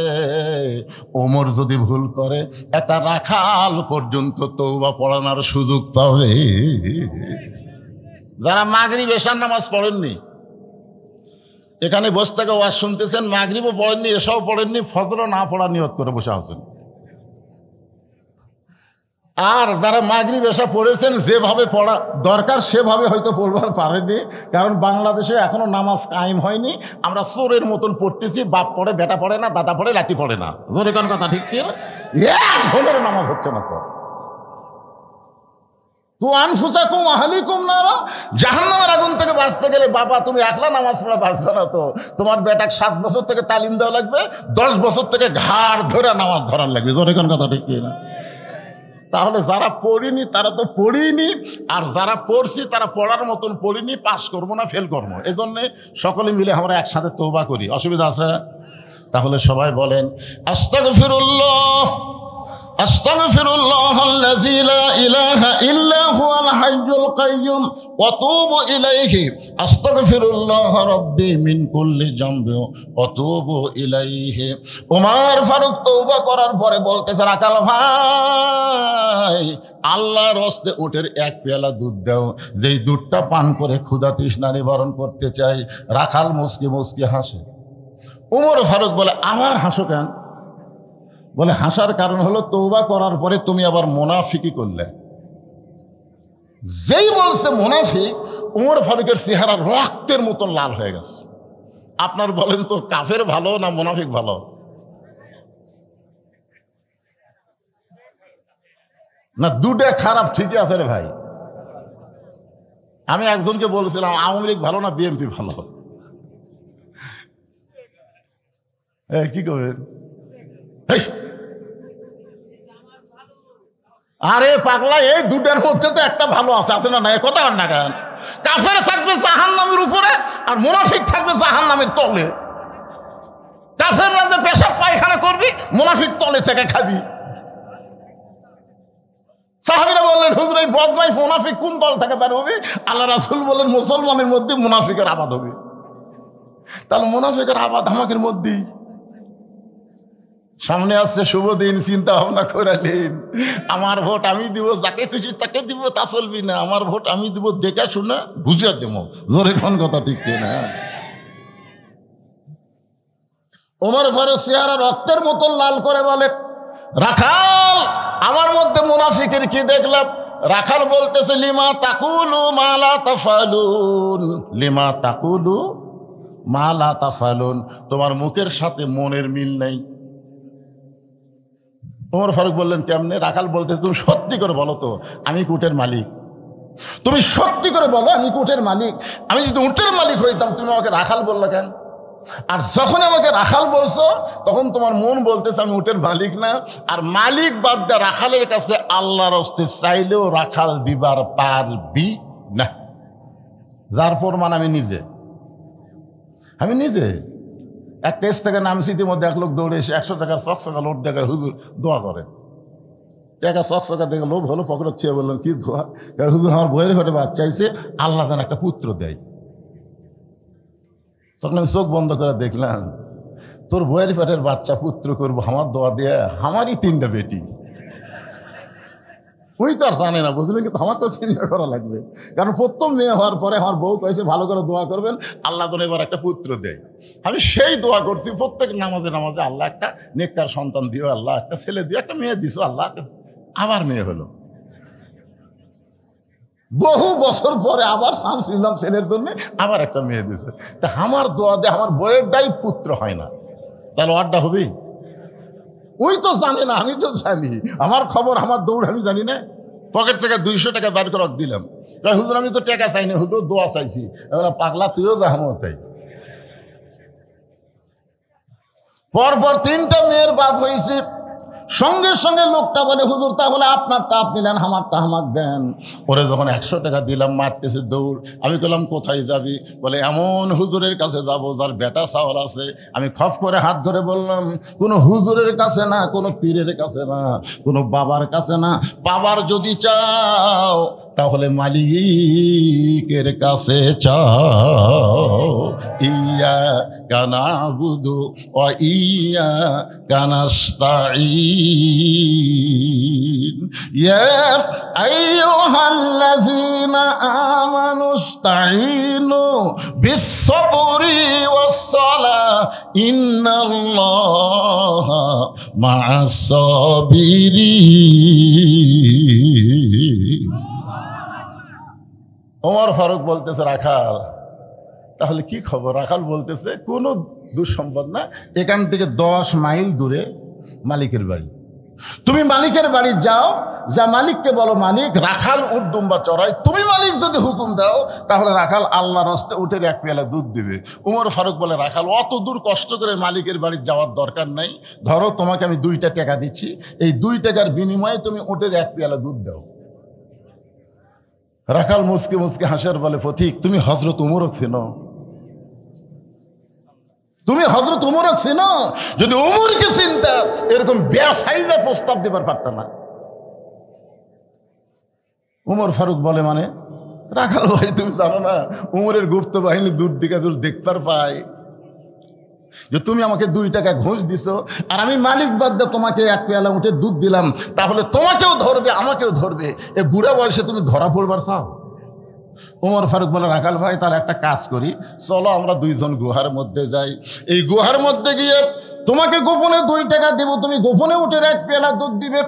A: উমর যদি ভুল করে, একটা রাখাল পর্যন্ত তওবা পড়ানোর সুযোগ পাবে। যারা মাগরিব এশার নামাজ পড়েননি, এখানে বসে থেকে ওয়াজ শুনতেছেন, মাগরিবও পড়েননি, এসব পড়েননি, ফজরও না পড়া নিয়ত করে বসে আছেন। আর যারা মাগরিব এশা পড়েছেন, যেভাবে পড়া দরকার সেভাবে হয়তো পড়বার পারেনি, কারণ বাংলাদেশে এখনো নামাজ কায়েম হয়নি। আমরা চোরের মতন পড়তেছি, বাপ পড়ে, বেটা পড়ে না, দাদা পড়ে, লাতি পড়ে না। জোরে কোন কথা ঠিক কি? একজনের নামাজ হচ্ছে না। তো আনফুসাকুম আহলিকুম নারা, জাহান্নামের আগুন থেকে বাঁচতে গেলে বাবা তুমি একলা নামাজ পড়া বাঁচবে না তো, তোমার বেটাকে 7 বছর থেকে তালিম দেওয়া লাগবে, 10 বছর থেকে ঘাড় ধরে নামাজ ধরার লাগবে। জোরে কোন কথা ঠিক কি না? তাহলে যারা পড়িনি তারা তো পড়িনি, আর যারা পড়ছি তারা পড়ার মতন পড়িনি, পাস করবো না ফেল করবো। এই জন্যে সকলে মিলে আমরা একসাথে তওবা করি। অসুবিধা আছে? তাহলে সবাই বলেন আস্তাগফিরুল্লাহ আস্তাগফিরুল্লাহাল্লাযী লা ইলাহা ইল্লা হুয়াল হাইয়ুল কাইয়্যুম ওয়া তুবু ইলাইহি আস্তাগফিরুল্লাহ রাব্বি মিন কুল্লি যামবি ওয়া তুবু ইলাইহি। ওমর ফারুক তওবা করার পরে বলতেছে রাখাল ভাই আল্লাহর হস্তে উটের এক পেয়ালা দুধ দাও, যেই দুধটা পান করে ক্ষুধা তৃষ্ণা নিবারণ করতে চাই। রাখাল মুচকি মুচকি হাসে। ওমর ফারুক বলে আবার হাসো কেন? বলে হাসার কারণ হলো তওবা করার পরে তুমি আবার মুনাফিকি করলে। যেই বলছে মুনাফিক, ওমর ফারুকের চেহারা রক্তের মতো লাল হয়ে গেছে। আপনার বলেন তো কাফের ভালো না মুনাফিক ভালো? না দুটা খারাপ? ঠিকই আছে রে ভাই। আমি একজনকে বলেছিলাম আওয়ামী লীগ ভালো না বিএনপি ভালো? কি করবেন? আরে পাগলা, এই দুটার মধ্যে তো একটা ভালো আছে, আছে না? কথা না কেন? কাফের থাকবে জাহান্নামের উপরে আর মুনাফিক থাকবে জাহান্নামের তলে। কাফেররা যে পেশাব পায়খানা করবি, মুনাফিক তলে থেকে খাবি। সাহাবীরা বললেন হুজুর এই বদমাইশ মুনাফিক কোন দল থেকে বের হবে? আল্লাহ রাসূল বললেন মুসলমানের মধ্যে মুনাফিকের আবাদ হবে। তাহলে মুনাফিকের আবাদ আমাদের মধ্যেই। সামনে আসছে শুভ দিন, চিন্তা ভাবনা করে নিন। আমার ভোট আমি দিব, যাকে খুশি তাকে দিব, তা চলবি না। আমার ভোট আমি দিব দেখে শুনে বুঝে দেব। জোরে কোন কথা ঠিক না? ওমর ফারুক চেহারা রক্তের মতো লাল করে বলে রাখাল আমার মধ্যে মুনাফিকের কি দেখলাম? রাখাল বলতেছে লিমা তাকুলু মা লা তাফালুন, লিমা তাকুলু মা লা তাফালুন, তোমার মুখের সাথে মনের মিল নেই। ওমর ফারুক বললেন কেমনে? রাখাল বলতেছে তুমি সত্যি করে বলো তো আমি উটের মালিক। তুমি সত্যি করে বলো আমি উটের মালিক। আমি যদি উটের মালিক হইতাম তুমি আমাকে রাখাল বললে কেন? আর যখন আমাকে রাখাল বলছো তখন তোমার মন বলতেছে আমি উটের মালিক না। আর মালিক বাদ দিয়ে রাখালের কাছে আল্লাহর হস্তে চাইলেও রাখাল দিবার পারবি না। যার প্রমাণ আমি নিজে এক টেস্ট থেকে নামছি, ইতিমধ্যে এক লোক দৌড়ে এসে 100 টাকার চকচকা লোড দেখে হুজুর দোয়া করে। টাকা চকচকা দেখে লোভ হলো, পকেটে ছুঁয়ে বললাম কি দোয়া? হুজুর আমার বইয়ের ঘরে বাচ্চা চাইছে, আল্লাহ যেন একটা পুত্র দেয়। তখন আমি চোখ বন্ধ করে দেখলাম তোর বইয়ের পেটের বাচ্চা পুত্র করবো আমার দোয়া দিয়ে, আমারই 3টা বেটি। ওই তো আর জানে না, বুঝলেন? কিন্তু আমার তো চিন্তা করা লাগবে, কারণ প্রথম মেয়ে হওয়ার পরে আমার বউ কয়েছে ভালো করে দোয়া করবেন, আল্লাহ যেন এবার একটা পুত্র দেয়। আমি সেই দোয়া করছি প্রত্যেক নামাজে নামাজে, আল্লাহ একটা নেককার সন্তান দিও, আল্লাহ একটা ছেলে দিও, একটা মেয়ে দিছো আল্লাহ। আবার মেয়ে হলো। বহু বছর পরে আবার চান্স নিলাম ছেলের জন্য, আবার একটা মেয়ে দিছে। তা আমার দোয়া দিয়ে আমার বইয়ের ডাই পুত্র হয় না, তাহলে ওয়ারটা হবেই। ওই তো জানে না, আমি তো জানি। আমার খবর আমার দৌড় আমি জানি না। পকেট থেকে 200 টাকা বের করে দিলাম। হুজুর আমি তো টাকা চাইনি, হুজুর দোয়া চাইছি। পাগলা তুইও যাহামতাই। পরপর 3টা মেয়ের বাপ হয়েছে। সঙ্গে সঙ্গে লোকটা বলে হুজুর তাহলে আপনারটা আপনি নেন, আমারটা আমাক দেন। পরে যখন 100 টাকা দিলাম মারতেছে দৌড়। আমি বললাম কোথায় যাবি? বলে এমন হুজুরের কাছে যাব যার বেটা চাওয়াল আছে। আমি খপ করে হাত ধরে বললাম কোনো হুজুরের কাছে না, কোনো পীরের কাছে না, কোনো বাবার কাছে না। বাবার যদি চাও তাহলে মালিকের কাছে চাও। ইয়া কানা বুধু ও ইয়া কানাস্তাঈন। ইয়া আইয়ুহাল্লাযীনা আমানু ইসতাঈনু বিস-সাবরি ওয়াস-সালাহ ইন্নাল্লাহা মা'আস-সাবিরিন। ওমর ফারুক বলতেছে রাখাল তাহলে কি খবর? রাখাল বলতেছে কোনো দুঃসম্পদ না, এখান থেকে 10 মাইল দূরে মালিকের বাড়ি। তুমি মালিকের বাড়ি যাও, যা মালিককে বলো মালিক রাখাল উট দুম্বা চড়াই। তুমি মালিক যদি হুকুম দাও তাহলে রাখাল আল্লাহর হস্তে উটের 1 পেয়ালা দুধ দিবে। উমর ফারুক বলে রাখাল অত দূর কষ্ট করে মালিকের বাড়ি যাওয়ার দরকার নাই। ধরো তোমাকে আমি 2টা টাকা দিচ্ছি, এই 2 টাকার বিনিময়ে তুমি উটের 1 পেয়ালা দুধ দাও। রাখাল মুসকে মুসকে হাসার বলে পথিক তুমি হযরত উমরক চেনো? তুমি হযরত উমরকে চিনো? যদি উমরকে চিনতা এরকম বেসাইজা প্রস্তাব দিবার পারত না। উমর ফারুক বলে, মানে রাখাল ভাই তুমি জানো না উমরের গুপ্ত বাহিনী দূর দিকে দূর দেখবার পায় যে তুমি আমাকে 2 টাকা ঘুষ দিছো আর আমি মালিক বাদ দিয়ে তোমাকে 1 পেয়ালা উঠে দুধ দিলাম, তাহলে তোমাকেও ধরবে আমাকেও ধরবে, এ বুড়া বয়সে তুমি ধরা পড়বার চাও? উমর ফারুক বলে, রাখাল ভাই তাহলে একটা কাজ করি, চলো আমরা 2 জন গুহার মধ্যে যাই, এই গুহার মধ্যে গিয়ে তোমাকে গোপনে 2 টাকা দেবো, তুমি গোপনে উঠে 1 পেয়ালা দুধ দিবে,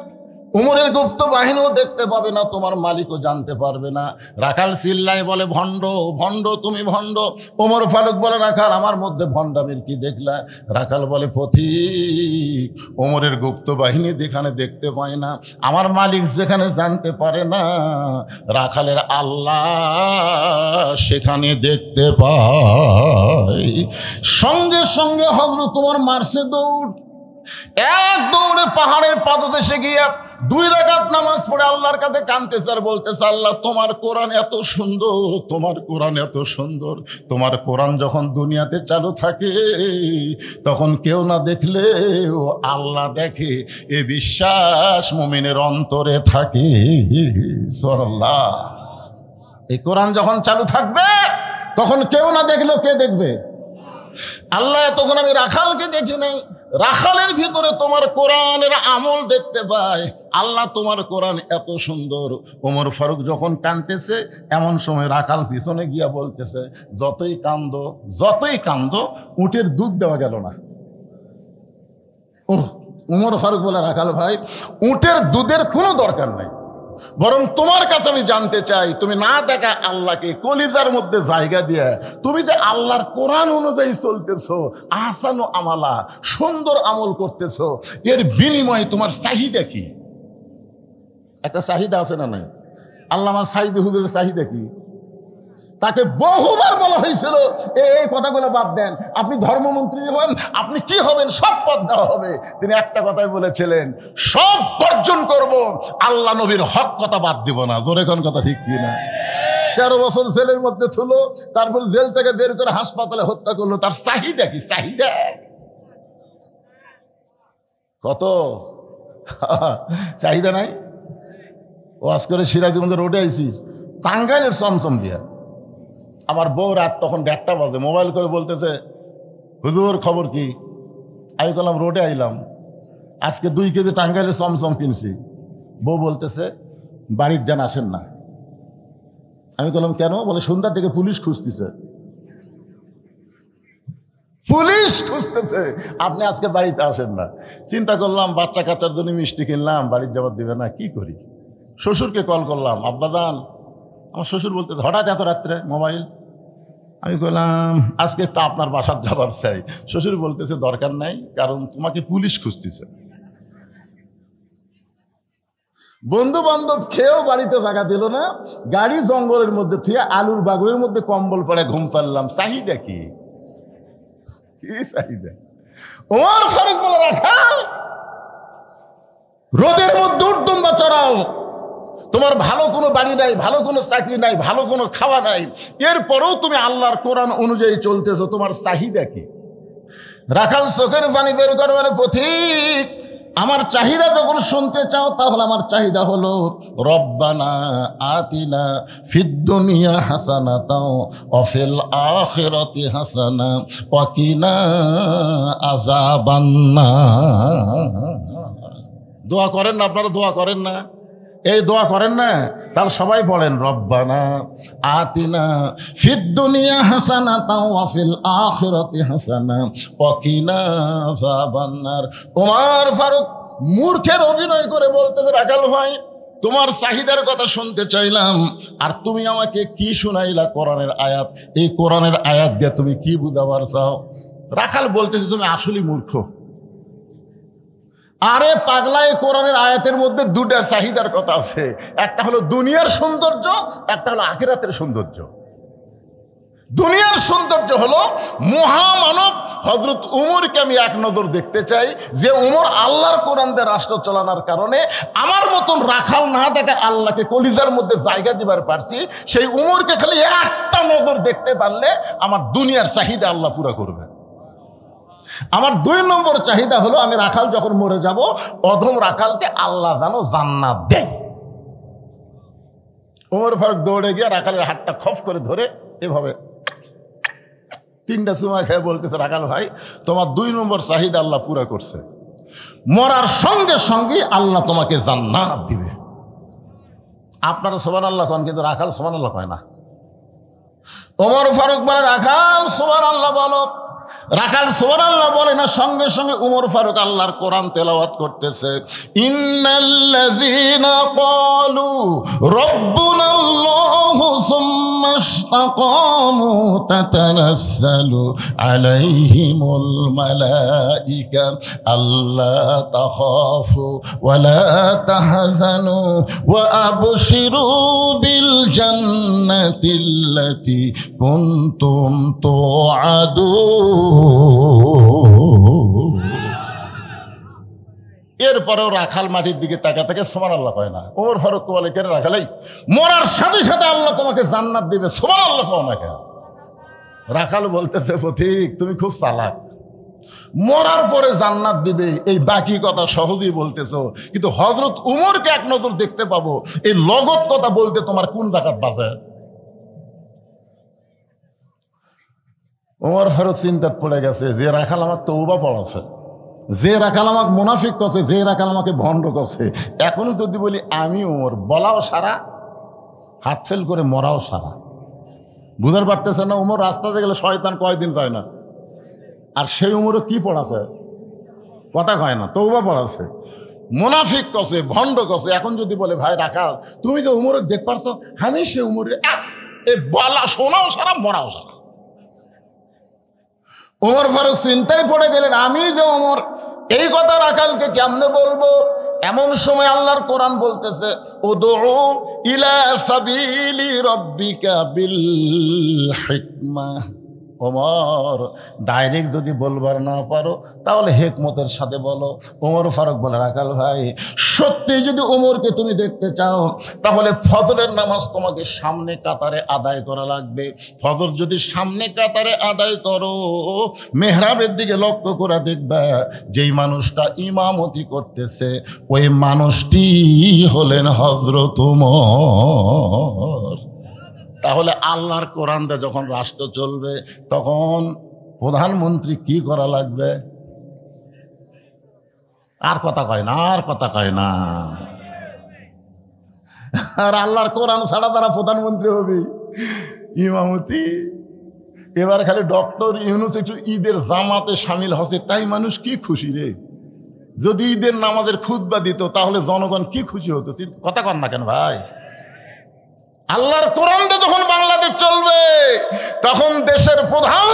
A: উমরের গুপ্ত বাহিনীও দেখতে পাবে না, তোমার মালিকও জানতে পারবে না। রাখাল চিল্লায় বলে, ভণ্ড ভণ্ড তুমি ভণ্ড। উমর ফারুক বলে, রাখাল আমার মধ্যে ভণ্ডামির কি দেখলা? রাখাল বলে, পথিক উমরের গুপ্ত বাহিনী যেখানে দেখতে পায় না, আমার মালিক যেখানে জানতে পারে না, রাখালের আল্লাহ সেখানে দেখতে পায়। সঙ্গে সঙ্গে হযরত উমর মারছে দৌড়, এক দৌড়ে পাহাড়ের পাদদেশে গিয়ে 2 রাকাত নামাজ পড়ে আল্লাহর কাছে কাঁদতেছে আর বলতেছে, আল্লাহ তোমার কোরআন এত সুন্দর, তোমার কোরআন এত সুন্দর, তোমার কোরআন যখন দুনিয়াতে চালু থাকে তখন কেউ না দেখলেও আল্লাহ দেখে, এ বিশ্বাস মুমিনের অন্তরে থাকে। সুবহানাল্লাহ। এই কোরআন যখন চালু থাকবে তখন কেউ না দেখলেও কে দেখবে? আল্লাহ। তখন আমি রাখালকে দেখি নাই, রাখালের ভিতরে তোমার কোরআনের আমল দেখতে পাই। আল্লাহ তোমার কোরআন এত সুন্দর। ওমর ফারুক যখন কাঁদতেছে এমন সময় রাখাল পিছনে গিয়া বলতেছে, যতই কান্দো উটের দুধ দেওয়া গেল না। ওমর ফারুক বলে, রাখাল ভাই উটের দুধের কোনো দরকার নাই, বরং তোমার কাছে আমি জানতে চাই, তুমি না দেখা আল্লাহকে কলিজার মধ্যে জায়গা দিয়ে তুমি যে আল্লাহর কোরআন অনুযায়ী চলতেছো, আহসানু আমালা সুন্দর আমল করতেছো, এর বিনিময়ে তোমার চাহিদা কি? একটা চাহিদা আছে না নাই? আল্লামা সাঈদী হুজুরের চাহিদা কি? তাকে বহুবার বলা হয়েছিল এই কথাগুলো বাদ দেন, আপনি ধর্মমন্ত্রী হবেন, আপনি কি হবেন, সব পদ দেওয়া হবে। তিনি একটা কথাই বলেছিলেন, সব বর্জন করব, আল্লাহ নবীর হক কথা বাদ দিব না। জোরে কোন কথা ঠিক কি না? 13 বছর জেলের মধ্যে থুলো, তারপর জেল থেকে বের করে হাসপাতালে হত্যা করলো। তার চাহিদা কি? চাহিদা কত? চাহিদা নাই? ওয়াজ করে সিরাজগঞ্জ রোডে আইছিস, টাঙ্গাইলের চমচম দিয়া। আমার বউ রাত তখন 1:30 বাজে মোবাইল করে বলতেছে, হুজুর খবর কি? আমি বললাম রোডে আইলাম, আজকে 2 কেজি টাঙ্গাইলের চমচম কিনছি। বউ বলতেছে, বাড়ির যান আসেন না। আমি বললাম কেন? বলে সন্ধ্যার থেকে পুলিশ খুঁজতেছে। পুলিশ খুঁজতেছে, আপনি আজকে বাড়িতে আসেন না। চিন্তা করলাম বাচ্চা কাচ্চার জন্য মিষ্টি কিনলাম, বাড়ির যাবার দিবে না, কি করি? শ্বশুরকে কল করলাম, আব্বাজান। আমার শ্বশুর বলতেছে, হঠাৎ এত রাত্রে মোবাইল? আমি বললাম আজকে একটা আপনার বাসার যাবার চাই। শ্বশুর বলতেছে দরকার নাই, কারণ তোমাকে পুলিশ খুঁজতেছে। বন্ধু বান্ধব খেয়েও বাড়িতে জায়গা দিল না, গাড়ি জঙ্গলের মধ্যে থুয়ে আলুর বাগুরের মধ্যে কম্বল পরে ঘুম পারলাম। চাহিদা কি? কি চাহিদা? ওমর ফারুক বলে, রাখাল রোদের মধ্যে উঠদুম্বা চড়াও, তোমার ভালো কোনো বাড়ি নাই, ভালো কোনো চাকরি নাই, ভালো কোনো খাওয়া নাই, এরপরেও তুমি আল্লাহর কোরআন অনুযায়ী চলতেছো, তোমার চাহিদা কি? রাখাল চোখের পানি বের করে বলে, পথিক আমার চাহিদা যখন শুনতে চাও তাহলে আমার চাহিদা হলো, রব্বানা আতিনা ফিদ দুনিয়া হাসানাতাও ওয়া ফিল আখিরাতি হাসানা ওয়া কিনা আযাবান্নার। দোয়া করেন না আপনারা? দোয়া করেন না? এই দোয়া করেন না? তাহলে সবাই পড়েন, রব্বানা আতিনা ফিদ দুনিয়া হাসানাতাও ওয়া ফিল আখিরাতি হাসানা ওয়া কিনা আযাবান্নার। ওমর ফারুক মূর্খের অভিনয় করে বলতেছে, রাখাল ভাই তোমার চাহিদার কথা শুনতে চাইলাম, আর তুমি আমাকে কি শুনাইলা? কোরআনের আয়াত। এই কোরআনের আয়াত দিয়ে তুমি কি বুঝাবার চাও? রাখাল বলতেছে, তুমি আসলেই মূর্খ। আরে পাগলা, এই কোরআনের আয়াতের মধ্যে 2টা চাহিদার কথা আছে, একটা হলো দুনিয়ার সৌন্দর্য, একটা হলো আখিরাতের সৌন্দর্য। দুনিয়ার সৌন্দর্য হলো মহামানব হযরত উমরকে আমি এক নজর দেখতে চাই, যে উমর আল্লাহর কোরআন দিয়ে রাষ্ট্র চালানোর কারণে আমার মতন রাখাল না দেখে আল্লাহকে কলিজার মধ্যে জায়গা দিবার পারছি। সেই উমরকে খালি একটা নজর দেখতে পারলে আমার দুনিয়ার চাহিদা আল্লাহ পুরা করবে। আমার 2 নম্বর চাহিদা হলো আমি রাখাল যখন মরে যাব অধম রাখালকে আল্লাহ যেন জান্নাত দেয়। ওমর ফারুক দৌড়ে গিয়ে রাখালের হাতটা খফ করে ধরে এভাবে 3টা চুমা খেয়ে বলতেছে, রাখাল ভাই তোমার 2 নম্বর চাহিদা আল্লাহ পুরা করছে, মরার সঙ্গে সঙ্গে আল্লাহ তোমাকে জান্নাত দিবে। আপনারা সুবহানাল্লাহ কন, কিন্তু রাখাল সুবহানাল্লাহ কয় না। ওমর ফারুক বলে রাখাল সুবহানাল্লাহ বলো। রাখাল সুবহানাল্লাহ বলে না, সঙ্গে সঙ্গে ওমর ফারুক আল্লাহর কোরআন তেলাওয়াত করতেছে, ইন্নাল্লাযীনা ক্বালু রাব্বুনাল্লাহু সুম্মা ইসতাকামু তাতানাজ্জালু আলাইহিমুল মালাইকা আল্লা তাখাফু ওয়া লা তাহজানু ওয়া আবশিরু বিল জান্নাতিল্লাতী কুনতুম তুআদুন। এরপরেও রাখাল মাটির দিকে তাকা থেকে সুবহানাল্লাহ কয় না। ওমর ফারুক বলে, কেন রাখালাই মরার সাথে সাথে আল্লাহ তোমাকে জান্নাত দিবে, সুবহানাল্লাহ কও না কেন? রাখাল বলতেছে, পথিক তুমি খুব চালাক, মরার পরে জান্নাত দিবে এই বাকি কথা সহজেই বলতেছো, কিন্তু হযরত উমরকে এক নজর দেখতে পাবো, এই লগত কথা বলতে তোমার কোন জাকাত বাজে? ওমর ফারুক চিন্তাত পড়ে গেছে, যে রাখাল আমাকে তওবা পড়াছে, যে রাখাল আমাকে মুনাফিক করছে, যে রাখাল আমাকে ভণ্ড করছে, এখনো যদি বলি আমি ওমর, বলাও সারা, হাত ফেল করে মরাও সারা। বুঝতে পারতেছে না? ওমর রাস্তাতে গেলে শয়তান কয়দিন যায় না, আর সেই উমরও কি পড়াছে? কথা কয় না, তওবা পড়াছে, মুনাফিক করছে, ভণ্ড করছে। এখন যদি বলে ভাই রাখাল তুমি যে উমরকে দেখ পারছো, আমি সে উমরে এ বলা শোনাও সারা, মরাও সারা। ওমর ফারুক চিন্তায় পড়ে গেলেন, আমি যে ওমর, এই কথা রাখালকে কেমনে বলবো? এমন সময় আল্লাহর কোরআন বলতেছে, উদউ ইলা সাবিলি রাব্বিকা বিল হিকমাহ। ওমর ডাইরেক্ট যদি বলবার না পারো তাহলে হিকমতের সাথে বলো। ওমর ফারুক বলে, রাখাল ভাই সত্যি যদি ওমরকে তুমি দেখতে চাও তাহলে ফজরের নামাজ তোমাকে সামনে কাতারে আদায় করা লাগবে। ফজর যদি সামনে কাতারে আদায় করো, মেহরাবের দিকে লক্ষ্য করে দেখবা যেই মানুষটা ইমামতি করতেছে ওই মানুষটি হলেন হযরত ওমর। তাহলে আল্লাহর কোরআন দিয়ে যখন রাষ্ট্র চলবে তখন প্রধানমন্ত্রী কি করা লাগবে? আর কথা কয় না, আর কথা কয় না। আর আল্লাহর কোরআন ছাড়া তারা প্রধানমন্ত্রী হবে, ইমামতি। এবার খালি ডক্টর ইউনূস একটু ঈদের জামাতে সামিল হচ্ছে, তাই মানুষ কি খুশি রে। যদি ঈদের নামাজের খুতবা দিত তাহলে জনগণ কি খুশি হতো। কথা কন না কেন ভাই? আল্লাহর কোরআনটা যখন বাংলাদেশ চলবে তখন দেশের প্রধান,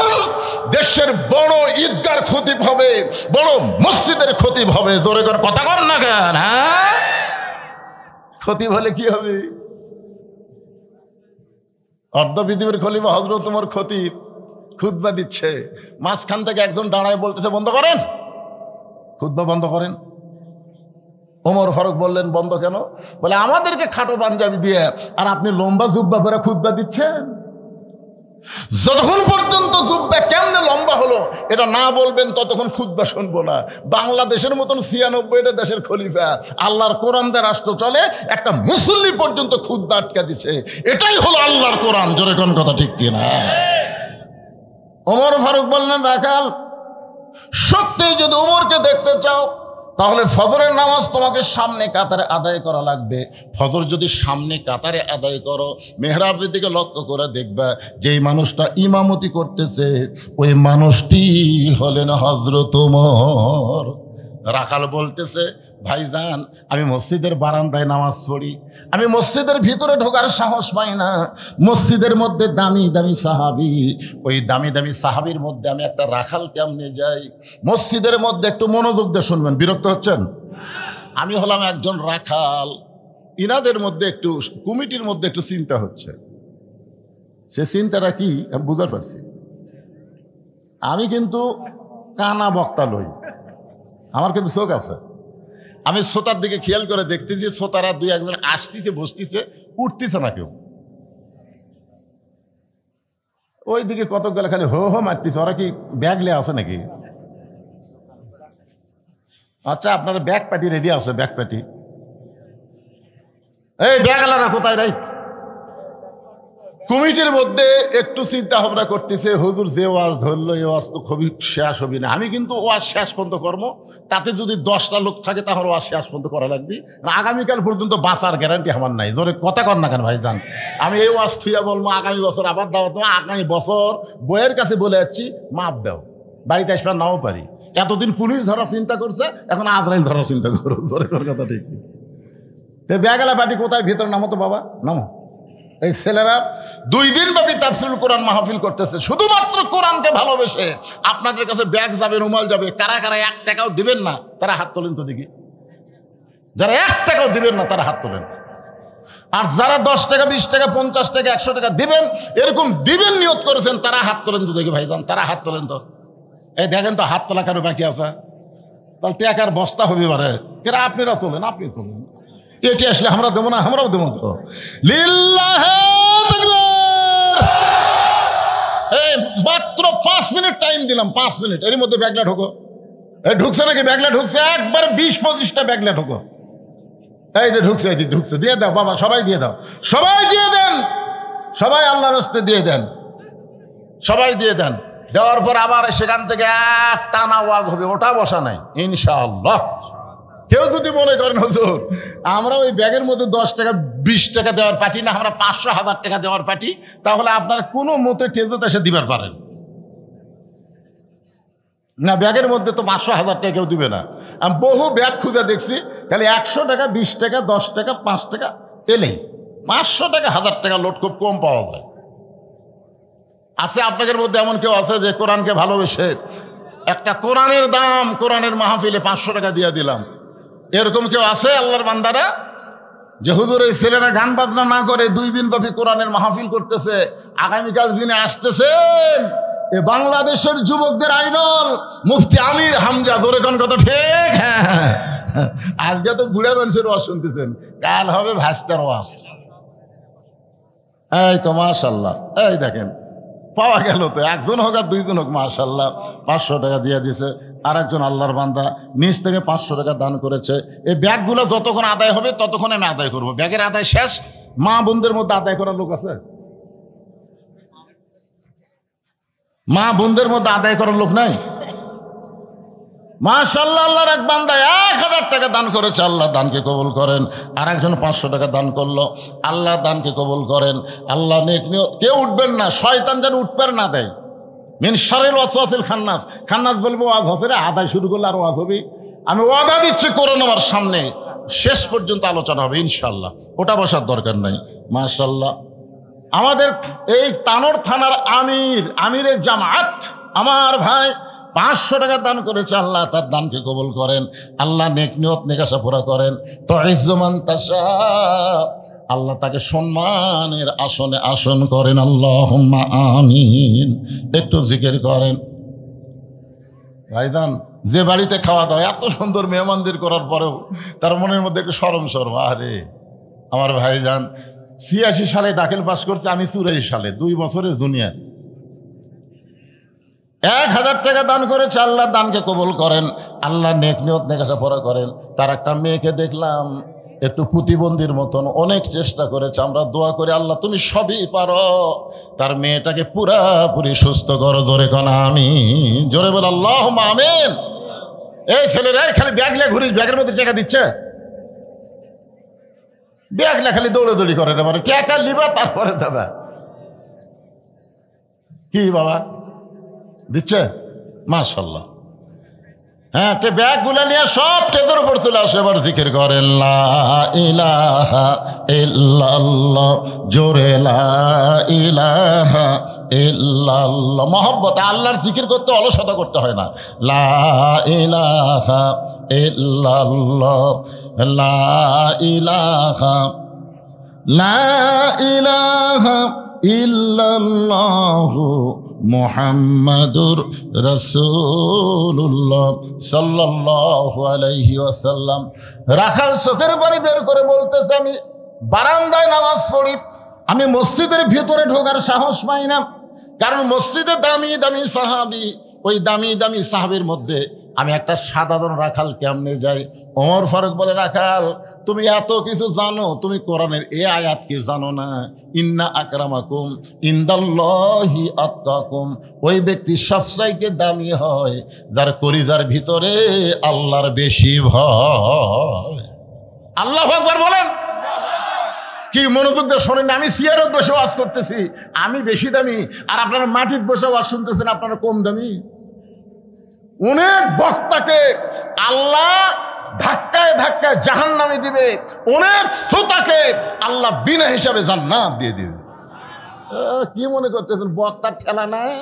A: দেশের বড় ঈদগার খতিব হবে, বড় মসজিদের খতিব হবে। জোরে করে কথা কর না কেন? হ্যাঁ, খতিব হলে কি হবে? অর্ধ পৃথিবীর খলিফা হযরত ওমর খতিব, খুতবা দিচ্ছে, মাঝখান থেকে একজন দাঁড়ায় বলতেছে বন্ধ করেন, খুতবা বন্ধ করেন। ওমর ফারুক বললেন, বন্ধ কেন? বলে, আমাদেরকে খাটো পাঞ্জাবি দিয়ে আর আপনি লম্বা জুব্বা পরে খুতবা দিচ্ছেন। যতক্ষণ পর্যন্ত জুব্বা কেমনে লম্বা হলো এটা না বলবেন ততক্ষণ খুতবা শুনবো না। বাংলাদেশের মতন 96টা দেশের খলিফা, আল্লাহর কোরআন দিয়ে রাষ্ট্র চলে, একটা মুসল্লি পর্যন্ত খুতবা আটকা দিছে। এটাই হলো আল্লাহর কোরআন। জোরে কোন কথা ঠিক কিনা? ওমর ফারুক বললেন, রাখাল সত্যি যদি ওমরকে দেখতে চাও তাহলে ফজরের নামাজ তোমাকে সামনে কাতারে আদায় করা লাগবে। ফজর যদি সামনে কাতারে আদায় করো, মেহরাবের দিকে লক্ষ্য করে দেখবা যেই মানুষটা ইমামতি করতেছে ওই মানুষটি হলেন হযরত ওমর। রাখাল বলতেছে, ভাইজান আমি মসজিদের বারান্দায় নামাজ পড়ি, আমি মসজিদের ভিতরে ঢোকার সাহস পাই না। মসজিদের মধ্যে দামি দামি সাহাবি, ওই দামি দামি সাহাবির মধ্যে আমি একটা রাখাল কেমনে যাই? মসজিদের মধ্যে একটু মনোযোগ দিয়ে শুনবেন, বিরক্ত হচ্ছেন? আমি হলাম একজন রাখাল, ইনাদের মধ্যে একটু, কমিটির মধ্যে একটু চিন্তা হচ্ছে। সে চিন্তাটা কি আমি বুঝতে পারছি। আমি কিন্তু কানা বক্তা লই, আমার কিন্তু চোখ আছে। আমি শ্রোতার দিকে খেয়াল করে দেখতেছি, শ্রোতারা 2-1 আসতেছে, বসতেছে, উঠতেছে না কেউ। ওই দিকে কতক গেলে খালি হো হো মারতেছে। ওরা কি ব্যাগ লিয়ে আছে নাকি? আচ্ছা, আপনার ব্যাগ পার্টি রেডি আছে? ব্যাগ পার্টি, এই ব্যাগ আলারা কোথায় রাই? কমিটির মধ্যে একটু চিন্তা ভাবনা করতেছে, হুজুর যে ওয়াজ ধরলো এই ওয়াজ তো খুবই শেষ হবি না। আমি কিন্তু ওয়াজ শেষ পর্যন্ত কর্ম, তাতে যদি 10টা লোক থাকে তাহলে ওয়াজ শেষ পর্যন্ত করা লাগবে। আগামীকাল পর্যন্ত বাঁচার গ্যারান্টি আমার নাই। জোরে কথা কর না কেন ভাই যান? আমি এই ওয়াজ থুইয়া বলবো আগামী বছর আবার দাও, তোমার আগামী বছর বইয়ের কাছে বলে যাচ্ছি মাপ দাও, বাড়িতে আসবে নাও পারি। এতদিন পুলিশ ধরার চিন্তা করছে, এখন আজরাইল ধরার চিন্তা করো। জোরে কর কথা ঠিক। ব্যাগালা পার্টি কোথায়? ভিতরে নামো তো বাবা, নামো। এই ছেলেরা 2 দিন ব্যাপী তাফসীরুল কোরআন মাহফিল করতেছে, শুধুমাত্র কোরআনকে ভালোবেসে। আপনাদের কাছে ব্যাগ যাবে, রুমাল যাবে, কারা কারা 1 টাকাও দিবেন না তারা হাত তোলেন তো দেখি। যারা 1 টাকাও দিবেন না তারা হাত তোলেন। আর যারা 10 টাকা, 20 টাকা, 50 টাকা, 100 টাকা দিবেন, এরকম দিবেন নিয়ত করেছেন, তারা হাত তোলেন তো দেখি ভাইজান, তারা হাত তোলেন তো। এই দেখেন তো হাত তোলা কারো বাকি আছে? তাহলে টাকার বস্তা হবে বারে, কেরা আপনারা তোলেন, আপনি তোলেন। এটি আসলে আমরা দেবো না? আমরাও দেবো তো। লিল্লাহে তাকবীর। এই মাত্র 5 মিনিট টাইম দিলাম, 5 মিনিট, এর মধ্যে ব্যাগলা ঢোকো। এই ঢুকছে নাকি? ব্যাগলা ঢুকছে, একবার 20-25টা ব্যাগলা ঢোকো। এই যে ঢুকছে, এই যে ঢুকছে, দিয়ে দাও বাবা, সবাই দিয়ে দাও, সবাই দিয়ে দেন, সবাই আল্লাহর রাস্তায় দিয়ে দেন, সবাই দিয়ে দেন। দেওয়ার পর আবার সেখান থেকে এক টানা ওয়াজ হবে, ওটা বসা নাই ইনশাআল্লাহ। কেউ যদি মনে করেন হুজুর আমরা ওই ব্যাগের মধ্যে 10 টাকা 20 টাকা দেওয়ার পার্টি না, আমরা 500-1000 টাকা দেওয়ার পার্টি, তাহলে আপনার কোনো মতে টেজত এসে দিবার পারেন না। ব্যাগের মধ্যে তো 500-1000 টাকা কেউ দিবে না। আমি বহু ব্যাগ খুঁজে দেখছি, খালি 100 টাকা, 20 টাকা, 10 টাকা, 5 টাকা এলেই। 500 টাকা 1000 টাকা লোড খুব কম পাওয়া যায়। আছে আপনাদের মধ্যে এমন কেউ আছে যে কোরআনকে ভালোবেসে একটা কোরআনের দাম, কোরআনের মাহফিলে 500 টাকা দিয়ে দিলাম, এরকম কেউ আছে আল্লাহর বান্দারা? যে হুজুর এই ছেলেরা গান বাজনা না করে 2 দিন ব্যাপী কোরআনের মাহফিল করতেছে, আগামীকাল যিনি আসতেছেন এ বাংলাদেশের যুবকদের আইডল মুফতি আমির হামজা। জোরে কোন কথা ঠিক? হ্যাঁ, আজকে তো বুড়া মানুষের ওয়াজ শুনতেছেন, কাল হবে ভাস্তার ওয়াজ। এই তো মাশাআল্লাহ, এই দেখেন পাওয়া গেল তো, 1 জন হোক আর 2 জন হোক, মাশাআল্লাহ 500 টাকা দিয়ে দিয়েছে। আর একজন আল্লাহর বান্দা নিজ থেকে 500 টাকা দান করেছে। এই ব্যাগগুলো যতক্ষণ আদায় হবে ততক্ষণ আমি আদায় করবো। ব্যাগের আদায় শেষ, মা বোনদের মধ্যে আদায় করার লোক আছে? মা বোনদের মধ্যে আদায় করার লোক নাই? মাশাআল্লাহ, আল্লাহর এক বান্দা 1000 টাকা দান করেছে, আল্লাহ দানকে কবুল করেন। আর একজন 500 টাকা দান করলো, আল্লাহ দানকে কবুল করেন। আল্লাহ নেক নিয়ত, কেউ উঠবেন না, শয়তান যেন উঠপার না দেয়। মিন শারিল ওয়াসওয়াসিল খান্নাস, খান্নাস বলবো ওয়াজ হচ্ছে রে, আদায় শুরু করলে আর ওয়াজ হবে। আমি ওয়াদা দিচ্ছি কোরআন আমার সামনে শেষ পর্যন্ত আলোচনা হবে ইনশাআল্লাহ, ওটা বসার দরকার নাই। মাশাআল্লাহ, আমাদের এই তানোর থানার আমিরের জামাত আমার ভাই 500 টাকা দান করেছে, আল্লাহ তার দানকে কবুল করেন। আল্লাহ নেক নিয়ত নেকাশা পুরা করেন। তো ইজ্জমান তাশা, আল্লাহ তাকে সম্মানের আসনে আসন করেন। আল্লাহুম্মা আমিন। একটু জিকির করেন ভাইজান। যে বাড়িতে খাওয়া দাওয়া এত সুন্দর মেহমানদের করার পরেও তার মনের মধ্যে একটু শরম, আরে আমার ভাইজান 86 সালে দাখিল পাস করছে, আমি 84 সালে, 2 বছরের জুনিয়র। 1000 টাকা দান করেছে, আল্লাহ দানকে কবুল করেন। আল্লাহ নেক নিয়ত নেকাশা পড়া করেন। তার একটা মেয়েকে দেখলাম একটু প্রতিবন্ধীর মতন, অনেক চেষ্টা করেছে। আমরা দোয়া করি আল্লাহ তুমি সবই পারো, তার মেয়েটাকে পুরাপুরি সুস্থ করো। জোরে কোন আমিন, জোরে বল আল্লাহুম্মা আমিন। এই ছেলেরা খালি ব্যাগ নিয়ে ঘুরিস, ব্যাগের মধ্যে টাকা দিচ্ছে, ব্যাগ না খালি দৌড়াদৌড়ি করে না, মানে টাকা লিবা তারপরে যাবে। কি বাবা দিচ্ছে? মাশাআল্লাহ। হ্যাঁ, ব্যাগগুলো নিয়ে সব টেজের উপর চলে আসে। এবার জিকির করেন লা ইলাহা ইল্লাল্লাহ, জোরে লা ইলাহা ইল্লাল্লাহ। মহব্বত আল্লাহর জিকির করতে অলসতা করতে হয় না। লা ইলাহা ইল্লাল্লাহ, লা ইলাহা, লা ইলাহা ইল্লাল্লাহু মুহাম্মাদুর রাসূলুল্লাহ সাল্লাল্লাহু আলাইহি ওয়াসাল্লাম। রাখাল চোখের পানি বের করে বলতেছে, আমি বারান্দায় নামাজ পড়ি, আমি মসজিদের ভিতরে ঢোকার সাহস পাই না, কারণ মসজিদে দামি দামি সাহাবী ওই দামি দামি সাহাবের মধ্যে আমি একটা সাধারণ রাখাল কেমনে যাই? ওমর ফারুক বলে, রাখাল তুমি এত কিছু জানো, তুমি কোরআনের এ আয়াত কি জানো না? ইন্না আকরামাকুম ইনদাল্লাহি আতকাকুম, ওই ব্যক্তি সবচাইতে দামি হয় যার কলিজার ভিতরে আল্লাহর বেশি ভয়। আল্লাহু আকবার বলেন। কি মনোযোগ দিয়ে শোনেন, আমি চেয়ারত বসে ওয়াজ করতেছি, আমি বেশি দামি, আর আপনারা মাটির বসে ওয়াজ শুনতেছেন, আপনারা কম দামি। অনেক বক্তাকে আল্লাহ ধাক্কায় ধাক্কায় জাহান্নামে দিবে, অনেক শ্রোতাকে আল্লাহ বিনা হিসাবে জান্নাত দিয়ে দিবে। কি মনে করতেছেন বক্তার ঠেলা নাই?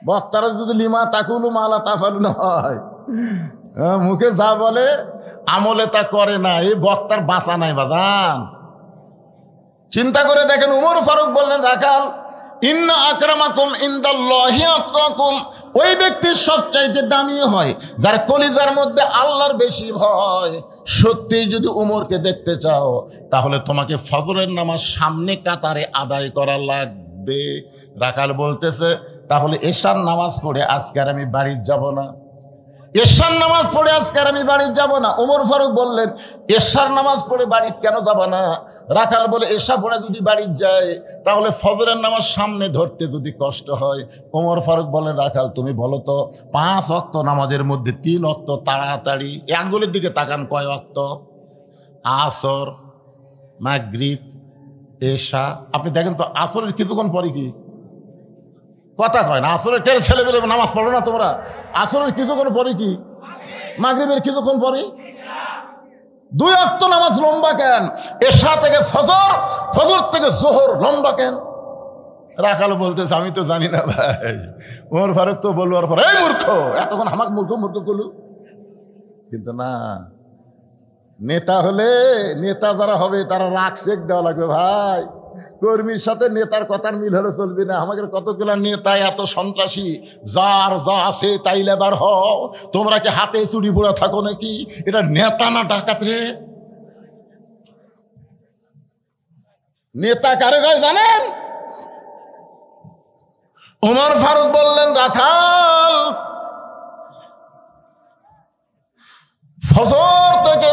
A: বক্তারা যদি লিমা তাকুলু মালা তাফালু না হয়, মুখে যা বলে আমলে তা করে না, এই বক্তার বাঁচা নাই বাজান। চিন্তা করে দেখেন, উমর ফারুক বললেন, রাখাল ইন্না আকরামাকুম ইনদাল্লাহি আতকাকুম, ওই ব্যক্তির সবচাইতে দামি হয় যার কলিজার মধ্যে আল্লাহর বেশি ভয়। সত্যি যদি উমরকে দেখতে চাও তাহলে তোমাকে ফজরের নামাজ সামনে কাতারে আদায় করা লাগবে। রাখাল বলতেছে, তাহলে এশার নামাজ পড়ে আজকে আর আমি বাড়ি যাব না, এশার নামাজ পড়ে আজকে আর আমি বাড়ি যাব না। ওমর ফারুক বললেন, এশার নামাজ পড়ে বাড়িতে কেন যাব না? রাখাল বলে, এশা পড়ে যদি বাড়ি যায় তাহলে ফজরের নামাজ সামনে ধরতে যদি কষ্ট হয়। ওমর ফারুক বলেন, রাখাল তুমি বলো তো 5 ওয়াক্ত নামাজের মধ্যে 3 ওয়াক্ত তাড়াতাড়ি, এই আঙ্গুলের দিকে তাকান, কয় ওয়াক্ত? আসর, মাগরিব, এশা। আপনি দেখেন তো আসরের কিছুক্ষণ পরে কি কথা কয় না? আসরের কে ছেলেবেলে নামাজ পড়ো না তোমরা? আসরের কিছুক্ষণ পরে কি? মাগরিবের কিছুক্ষণ পরে। 2 ওয়াক্ত নামাজ লম্বা কেন? এশা থেকে ফজর, ফজর থেকে জোহর লম্বা কেন? রাখাল বলতেছে, আমি তো জানি না ভাই। ওমর ফারুক তো বলবার পর, এই মূর্খ, এতক্ষণ আমাকে মূর্খ মূর্খ করলু। কিন্তু না, নেতা হলে, নেতা যারা হবে তারা রাগ চেক দেওয়া লাগবে ভাই। কর্মীর সাথে নেতার কথার মিল হলে চলবে না। আমাদের কতগুলো নেতা এত সন্ত্রাসী, যার যা আছে তাই লেবার হও। তোমরা কি হাতে চুরি পড়ে থাকো নাকি? এটা নেতা না ডাকাত রে? নেতা কারে কয় জানেন? ওমর ফারুক বললেন, রাখাল ফজর থেকে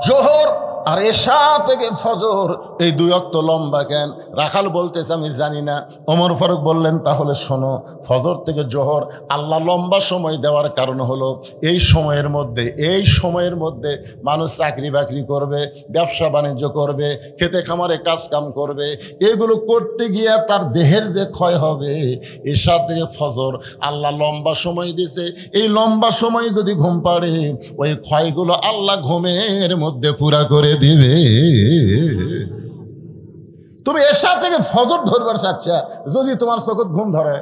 A: জোহর আর এশা থেকে ফজর এই 2 ওয়াক্ত লম্বা কেন? রাখাল বলতেছে, আমি জানি না। ওমর ফারুক বললেন, তাহলে শোনো, ফজর থেকে জোহর আল্লাহ লম্বা সময় দেওয়ার কারণ হলো এই সময়ের মধ্যে মানুষ চাকরি বাকরি করবে, ব্যবসা বাণিজ্য করবে, খেতে খামারে কাজ কাম করবে। এগুলো করতে গিয়ে তার দেহের যে ক্ষয় হবে, এশা থেকে ফজর আল্লাহ লম্বা সময় দিছে। এই লম্বা সময় যদি ঘুম পাড়ে, ওই ক্ষয়গুলো আল্লাহ ঘুমের মধ্যে পুরা করে দিবে। তুমি এশা থেকে ফজর ধরবার চাচ্ছা, যদি তোমার চোখে ঘুম ধরে,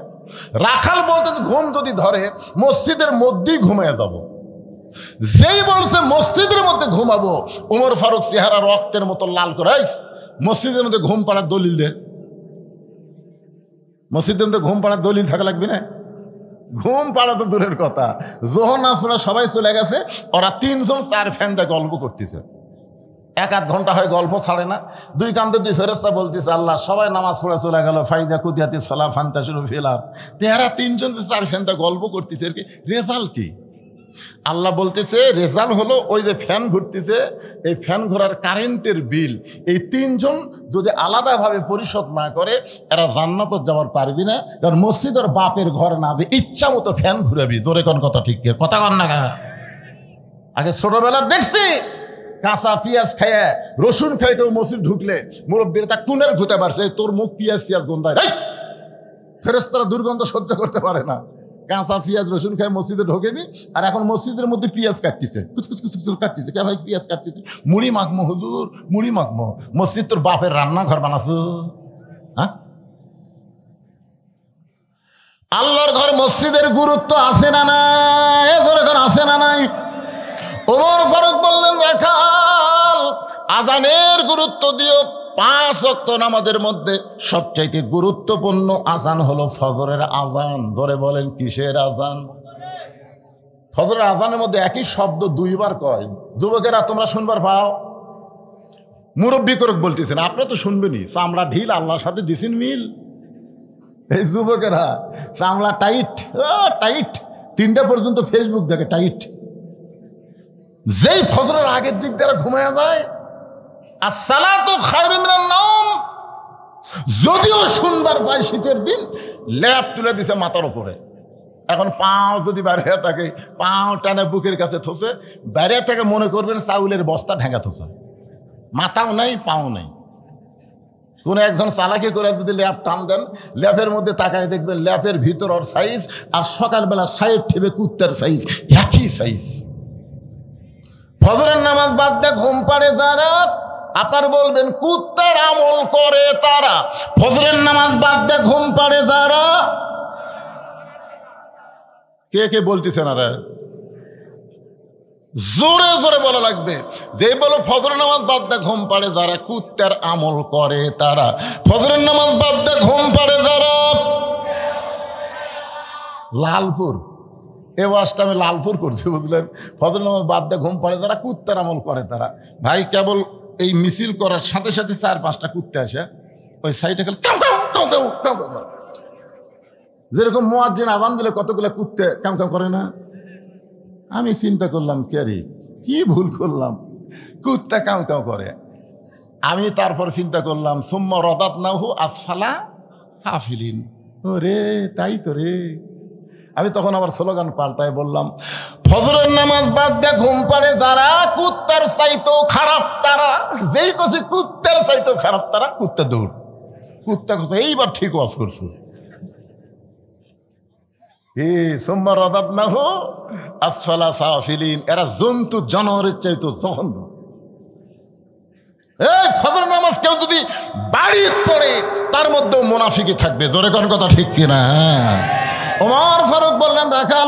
A: রাখাল বলতে ঘুম যদি ধরে মসজিদের মধ্যেই ঘুমিয়ে যাব। যেই বলছে মসজিদের মধ্যে ঘুমাবো, ওমর ফারুক চেহারা রক্তের মতো লাল করে, মসজিদের মধ্যে ঘুম পাড়ার দলিল দে। মসজিদের মধ্যে ঘুম পাড়ার দলিল থাকা লাগবে না? ঘুম পাড়া তো দূরের কথা, যোহর নামাজ পড়া সবাই চলে গেছে, ওরা 3 জন 4 ফ্যানটা গল্প করতেছে। 1-8 ঘন্টা হয় গল্প ছাড়ে না। 2 কান্দে 2 ফেরেশতা বলতেছে, আল্লাহ সবাই নামাজ পড়ে চলে গেল, ফাইজা কুদিয়াতি সালা ফান্তাশিরু ফিলার। তেরা 3 জন 4 ফ্যানটা গল্প করতেছে, এর কি রেজাল্ট কি? আল্লাহ বলতেছে, রেজাল্ট হলো ওই যে ফ্যান ঘুরতেছে, এই ফ্যান ঘোরার কারেন্টের বিল এই 3 জন যদি আলাদাভাবে পরিশোধ না করে, এরা জান্নাত যাওয়ার পারবি না। কারণ মসজিদের বাপের ঘর না, যে ইচ্ছা মতো ফ্যান ঘুরাবি। তোরে কোন কথা ঠিক কথা কন না? আগে ছোটবেলা দেখছি কাঁচা পেঁয়াজ খাইয়া, রসুন খাই কেউ মসজিদ ঢুকলে মুরব্বীর তা কুনের ঘুতে পারছে, তোর মুখ পেঁয়াজ গন্ধায়। ফেরেশতারা দুর্গন্ধ সহ্য করতে পারে না। কাঁচা পেঁয়াজ রসুন খাই মসজিদে ঢোকেনি, আর এখন মসজিদের মধ্যে পেঁয়াজ কাটতেছে, কুচকুচ কুচকুচ কাটতেছে। কে ভাই পেঁয়াজ কাটতেছে? মুড়ি মাখমো হুজুর, মুড়ি মাখমো। মসজিদ তোর বাপের রান্নাঘর বানাছো? হ্যাঁ, আল্লাহর ঘর মসজিদের গুরুত্ব আছে না নাই? এখন আছে না নাই? ওমর ফারুক বললেন, রাখাল আজানের গুরুত্ব দিও। 5 ওয়াক্ত নামাজের মধ্যে সবচাইতে গুরুত্বপূর্ণ আজান হলো ফজরের আজান। ধরে বলেন কিসের আজান? ফজরের আজানের মধ্যে একই শব্দ 2 বার কয়। যুবকেরা তোমরা শুনবার পাও? মুরব্বী করে বলতেছেন, আপনারা তো শুনবেনই, চামড়া ঢিল, আল্লাহর সাথে দিছেন মিল। এই যুবকেরা চামড়া টাইট, টাইট, 3টা পর্যন্ত ফেসবুক দেখে, টাইট। যেই ফজরের আগের দিক দ্বারা ঘুমায়া যায়, আসসালাতু খায়রুম মিনান নাওম। যদিও শুনবার পায় শীতের দিন, ল্যাপ তুলে দিছে মাথার উপরে। এখন পাও যদি বাইরে থাকে, পাও টানে বুকের কাছে থসে, বাইরে থেকে মনে করবেন চাউলের বস্তা ঢেঙ্গা থসে, মাথাও নাই পাও নাই। কোন একজন চালাকি করে যদি ল্যাপ টান দেন, ল্যাপের মধ্যে তাকায় দেখবেন ল্যাপের ভিতর ওর সাইজ আর সকালবেলা সাইড ঠেবে কুত্তার সাইজ একই সাইজ। ফজরের নামাজ বাদ দিয়ে ঘুম পাড়ে যারা, আপনার বলবেন কুত্তার আমল করে তারা। ফজরের নামাজ বাদ দিয়ে ঘুম পাড়ে যারা, কে কে বলতেছেন? আরে জোরে জোরে বলা লাগবে। যে বলো ফজরের নামাজ বাদ দিয়ে ঘুম পাড়ে যারা, কুত্তার আমল করে তারা। ফজরের নামাজ বাদ দিয়ে ঘুম পাড়ে যারা। লালপুর, এ ওয়াজটা আমি লালপুর করছি, বুঝলেন? ফজরের নামাজ বাদ দিয়ে ঘুম পাড়ে যারা, কুত্তার আমল করে তারা। ভাই কেবল এই মিছিল করার সাথে সাথে 4-5টা কুত্তে আসে ওই সাইডে গেলে যেরকম মুয়াজ্জিন আযান দিলে কতগুলো কুত্তে কাম কাম করে না। আমি চিন্তা করলাম, কে রে, কি ভুল করলাম, কুত্তা কাম কাম করে। আমি তারপর চিন্তা করলাম, সুম্মা রাদাদনাহু আসফালা সাফিলিন। ও রে, তাই তো রে। আমি তখন আবার স্লোগান পাল্টায় বললাম, ফজরের নামাজ বাদ দিয়ে ঘুম পাড়ে যারা, কুত্তার চাইতেও খারাপ তারা। যেই কছি কুত্তার চাইতেও খারাপ তারা, কুত্তা দৌড়। কুত্তা কছে এইবার ঠিক ওয়াজ করছো। সুম্মা রাদাদনাহু আসফালা সাফিলিন। এরা জন্তু জানোয়ারের চাইতো জঘন্য। এই ফজর নামাজ কেউ যদি বাড়ি পড়ে, তার মধ্যেও মুনাফিকি থাকবে। জোরে কোন কথা ঠিক কিনা? ওমর ফারুক বললেন, রাখাল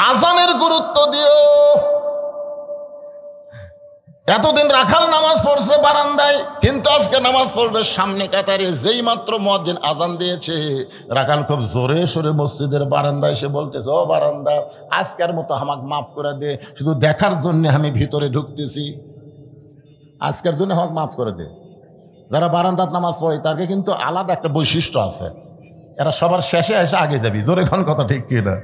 A: আজানের গুরুত্ব দিও। এতদিন রাখাল নামাজ পড়ছে বারান্দায়, কিন্তু আজকে নামাজ পড়বে সামনে কাতারে। যেই মাত্র মুয়াজ্জিন আজান দিয়েছে, রাখাল খুব জোরে সোরে মসজিদের বারান্দায় এসে বলতেছে, ও বারান্দা, আজকের মতো আমাকে মাফ করে দে, শুধু দেখার জন্য আমি ভিতরে ঢুকতেছি, আজকের জন্য আমাকে মাফ করে দে। যারা বারান্দাত নামাজ পড়ে তাকে কিন্তু আলাদা একটা বৈশিষ্ট্য আছে, এরা সবার শেষে এসে আগে যাবি। জোরে কোন কথা ঠিক কিনা?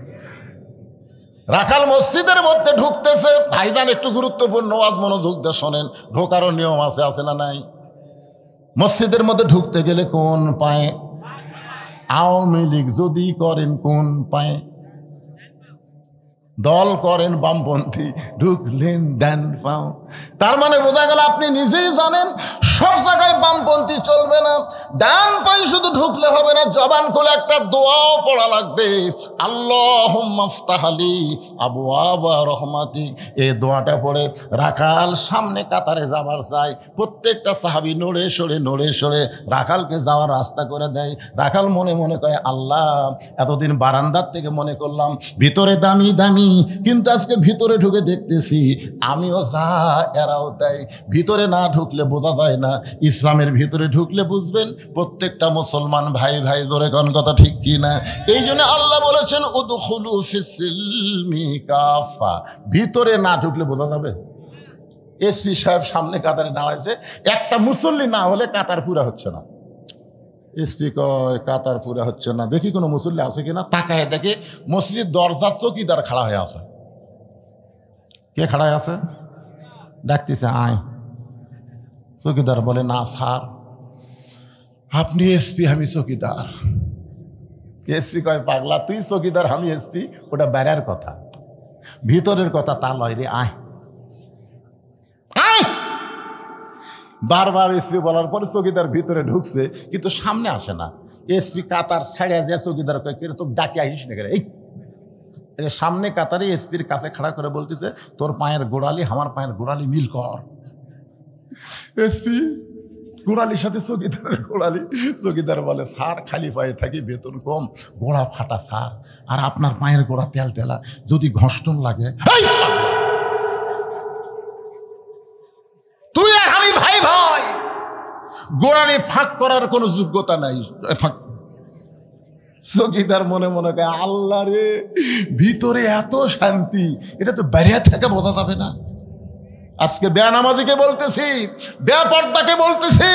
A: রাখাল মসজিদের মধ্যে ঢুকতেছে। ভাইজান একটু গুরুত্বপূর্ণ ওয়াজ মনোযোগ দিয়ে শোনেন, ঢোকারও নিয়ম আছে না নাই? মসজিদের মধ্যে ঢুকতে গেলে কোন পায়ে? আওয়ামী লীগ যদি করেন কোন পায়ে, দল করেন বামপন্থী ঢুকলেন ডান পাও। তার মানে বোঝা গেল আপনি নিজেই জানেন সব জায়গায় বামপন্থী চলবে না। ডান পায়ে শুধু ঢুকলে হবে না, জবান খুলে একটা দোয়াও পড়া লাগবে, আল্লাহুম্মা ফতাহলি আবওয়াবা রহমাতিক। এই দোয়াটা পড়ে রাখাল সামনে কাতারে যাবার চাই। প্রত্যেকটা সাহাবী নড়ে সরে রাখালকে যাওয়ার রাস্তা করে দেয়। রাখাল মনে মনে কয়, আল্লাহ, এতদিন বারান্দার থেকে মনে করলাম ভিতরে দামি দামি, কিন্তু আজকে ভিতরে ঢুকে দেখতেছি আমিও যা এরাও তাই। ভিতরে না ঢুকলে বোঝা যায় না, ইসলামের ভিতরে ঢুকলে বুঝবেন প্রত্যেকটা মুসলমান ভাই ভাই। জোরে কোন কথা ঠিক কি না? এই জন্য আল্লাহ বলেছেন, উদখুলু ফিস-সিলমি কাফা। ভিতরে না ঢুকলে বোঝা যাবে। এসপি সাহেব সামনে কাতারে দাঁড়াইছে, একটা মুসল্লি না হলে কাতার পুরা হচ্ছে না। এসপি কয়, কাতার পুরা হচ্ছে না, দেখি কোনো মুসল্লি আছে কিনা। তাকায় দেখে মসজিদের দরজার চৌকিদার খাড়া হয়ে আছে। কে খাড়া আছে? ডাকতেছে, আয়। চৌকিদার বলে, না স্যার, আপনি এসপি, আমি চৌকিদার। এসপি কয়, পাগলা, তুই চৌকিদার আমি এসপি, ওটা বাইরের কথা, ভিতরের কথা তা লয় রে, আয় আয়। বারবার এসপি বলার পরে চৌকিদার ভিতরে ঢুকছে, কিন্তু সামনে আসে না। এসপি কাতার ছাড়িয়া যায়, চৌকিদার কয়, কে তো ডাকে আসিস না কেন? এই সামনে কাতারে এসপির কাছে খাড়া করে বলতেছে, তোর পায়ের গোড়ালি আমার পায়ের গোড়ালি মিল কর। এসপি গোড়ালির সাথে চৌকিদারের গোড়ালি। চৌকিদার বলে, স্যার, খালি পায়ে থাকি, বেতন কম, গোড়া ফাটা স্যার, আর আপনার পায়ের গোড়া তেল তেলা, যদি ঘষ্টন লাগে। তুই আর আমি ভাই ভাই, গোড়ালি ফাঁক করার কোনো যোগ্যতা নাই। চৌকিদার মনে মনে কয়, আল্লাহ রে, ভিতরে এত শান্তি, এটা তো বাইরে থেকে বোঝা যাবে না। আজকে বেনামাজিকে বলতেছি, বেপর্দাকে বলতেছি,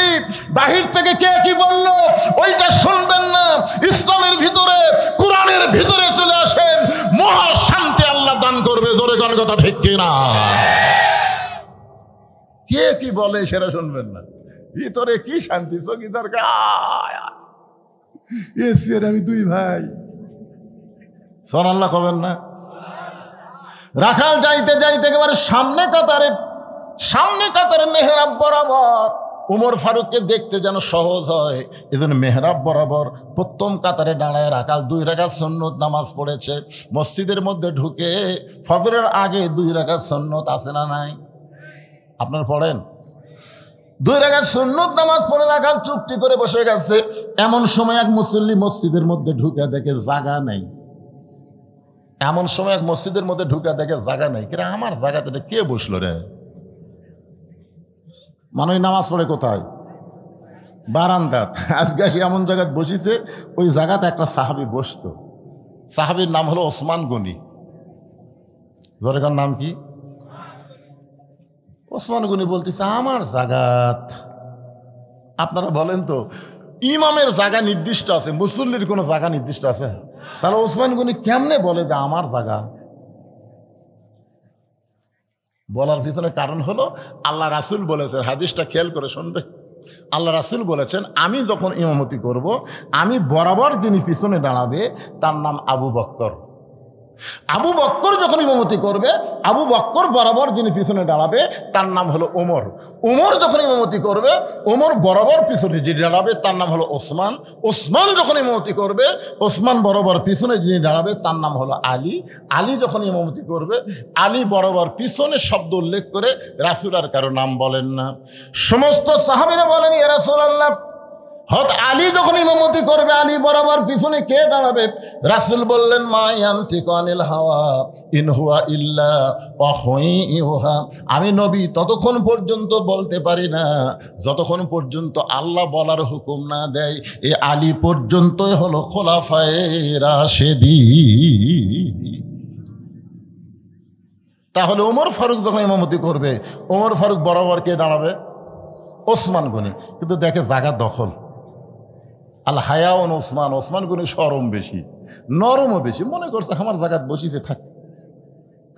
A: বাহির থেকে কে কি বললো ওইটা শুনবেন না। ইসলামের ভিতরে, কোরআনের ভিতরে চলে আসেন, মহা শান্তি আল্লাহ দান করবে। জোরে কোন কথা ঠিক কিনা? কে কি বলে সেটা শুনবেন না, ভিতরে কি শান্তি। চকিদার আমি দুই ভাই, সুবহানাল্লাহ কবেন না? রাখাল যাইতে যাইতে একেবারে সামনে কাতারে মেহরাব বরাবর। উমর ফারুককে দেখতে যেন সহজ হয়, এজন্য মেহরাব বরাবর প্রথম কাতারে দাঁড়ায় রাখাল 2 রাকাত সুন্নত নামাজ পড়েছে। মসজিদের মধ্যে ঢুকে ফজরের আগে 2 রাকাত সুন্নত আছে না নাই? আপনার পড়েন? 2 রাকাত সুন্নত নামাজ পড়ে রাখাল চুপটি করে বসে গেছে। এমন সময় এক মুসল্লি মসজিদের মধ্যে ঢুকে দেখে জায়গা নেই। এমন সময় এক মসজিদের মধ্যে ঢুকে দেখে জায়গা নেই। কিরে আমার জায়গাতে কে বসলো রে? মানুষ নামাজ পড়ে কোথায়? বারান্দাত। আজকে সে এমন জায়গায় বসিছে, ওই জায়গাতে একটা সাহাবী বসতো। সাহাবীর নাম হলো ওসমান গনি। জরেকার নাম কি? ওসমান গনি বলতেছে আমার জায়গাত। আপনারা বলেন তো, ইমামের জায়গা নির্দিষ্ট আছে, মুসল্লির কোনো জায়গা নির্দিষ্ট আছে? তাহলে ওসমান গনি কেমনে বলে যে আমার জায়গা? বলার পিছনে কারণ হলো আল্লাহ রাসূল বলেছেন, হাদিসটা খেয়াল করে শুনবে। আল্লাহ রাসূল বলেছেন, আমি যখন ইমামতি করব, আমি বরাবর যিনি পিছনে দাঁড়াবে তার নাম আবু বক্কর। আবু বক্কর যখন ইমামতি করবে, আবু বক্কর বরাবর যিনি পিছনে দাঁড়াবে তার নাম হলো ওমর। ওমর যখন ইমামতি করবে, ওমর বরাবর পিছনে যিনি দাঁড়াবে তার নাম হলো ওসমান। ওসমান যখন ইমামতি করবে, ওসমান বরাবর পিছনে যিনি দাঁড়াবে তার নাম হলো আলী। আলী যখন ইমামতি করবে, আলী বরাবর পিছনে শব্দ উল্লেখ করে রাসূল আর কারো নাম বলেন না। সমস্ত সাহাবীরা বলেন, ইয়া রাসূলুল্লাহ, হযরত আলী যখন ইমামতি করবে, আলী বরাবর পিছনে কে দাঁড়াবে? রাসূল বললেন, মা ইয়ানতিকু আনিল হাওয়া ইন হুয়া ইল্লা ওয়াহয়ুহা। আমি নবী ততক্ষণ পর্যন্ত বলতে পারি না যতক্ষণ পর্যন্ত আল্লাহ বলার হুকুম না দেয়। এই আলী পর্যন্তই হলো খোলাফায়ে রাশেদিন। তাহলে ওমর ফারুক যখন ইমামতি করবে, ওমর ফারুক বরাবর কে দাঁড়াবে? ওসমান গনি। কিন্তু দেখে জায়গা দখল। আল হায়াউন ওসমান, ওসমান গনি সরম বেশি, নরমও বেশি। মনে করছে আমার জায়গায় বসিছে থাক।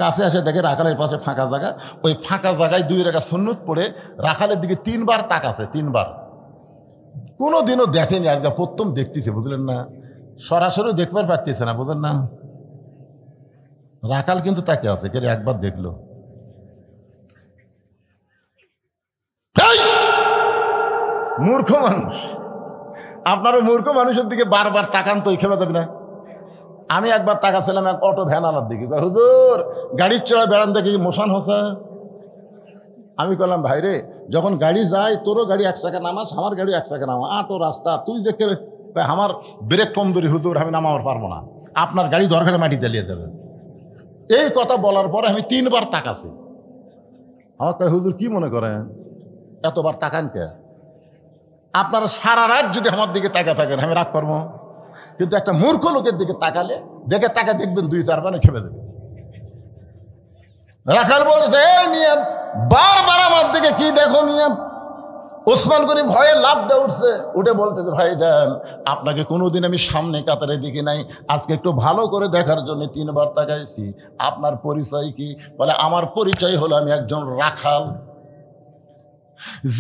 A: কাছে আসে দেখে রাখালের পাশে ফাঁকা জায়গা। ওই ফাঁকা জায়গায় 2 রাকাত সুন্নত পড়ে রাখালের দিকে 3 বার তাকাছে, 3 বার। কোনো দিনও দেখেনি, আজকে প্রথম দেখতেছে, বুঝলেন না? সরাসরি দেখবার পারতেছে না, বুঝলেন না? রাখাল কিন্তু তাকে আছে, কে একবার দেখলো। মূর্খ মানুষ। আপনারও মূর্খ মানুষের দিকে বারবার তাকান তো খেপে যাবে না? আমি একবার তাকাছিলাম এক অটো ভ্যানালার দিকে, হুজুর গাড়ির চড়া বেড়ান দেখে মোশান হোসা। আমি বললাম, ভাই রে, যখন গাড়ি যায় তোরও গাড়ি 1 চাকা নামাস, আমার গাড়ি 1 চাকা নামা, আটো রাস্তা, তুই যে আমার ব্রেক কমজোরি হুজুর, আমি নামাবার পারবো না, আপনার গাড়ি দরকারে মাটি চালিয়ে যাবে। এই কথা বলার পরে আমি 3 বার তাকাছি। আমার কয়, হুজুর কি মনে করেন এতবার তাকান কে? আপনারা সারা রাত যদি আমার দিকে তাকা থাকেন আমি রাগ করবো, কিন্তু একটা মূর্খ লোকের দিকে তাকালে দেখবেন 2-4 বার খেপে যাবে। রাখাল বলছে, মিয়া বারবার আমার দিকে কি দেখো মিয়া? ওসমান গনি ভয়ে লাফ দিয়ে উঠছে, উঠে বলতেছে, ভাই যান, আপনাকে কোনোদিন আমি সামনে কাতারে দেখি নাই, আজকে একটু ভালো করে দেখার জন্য 3 বার তাকাইছি। আপনার পরিচয় কি? বলে, আমার পরিচয় হলো আমি একজন রাখাল।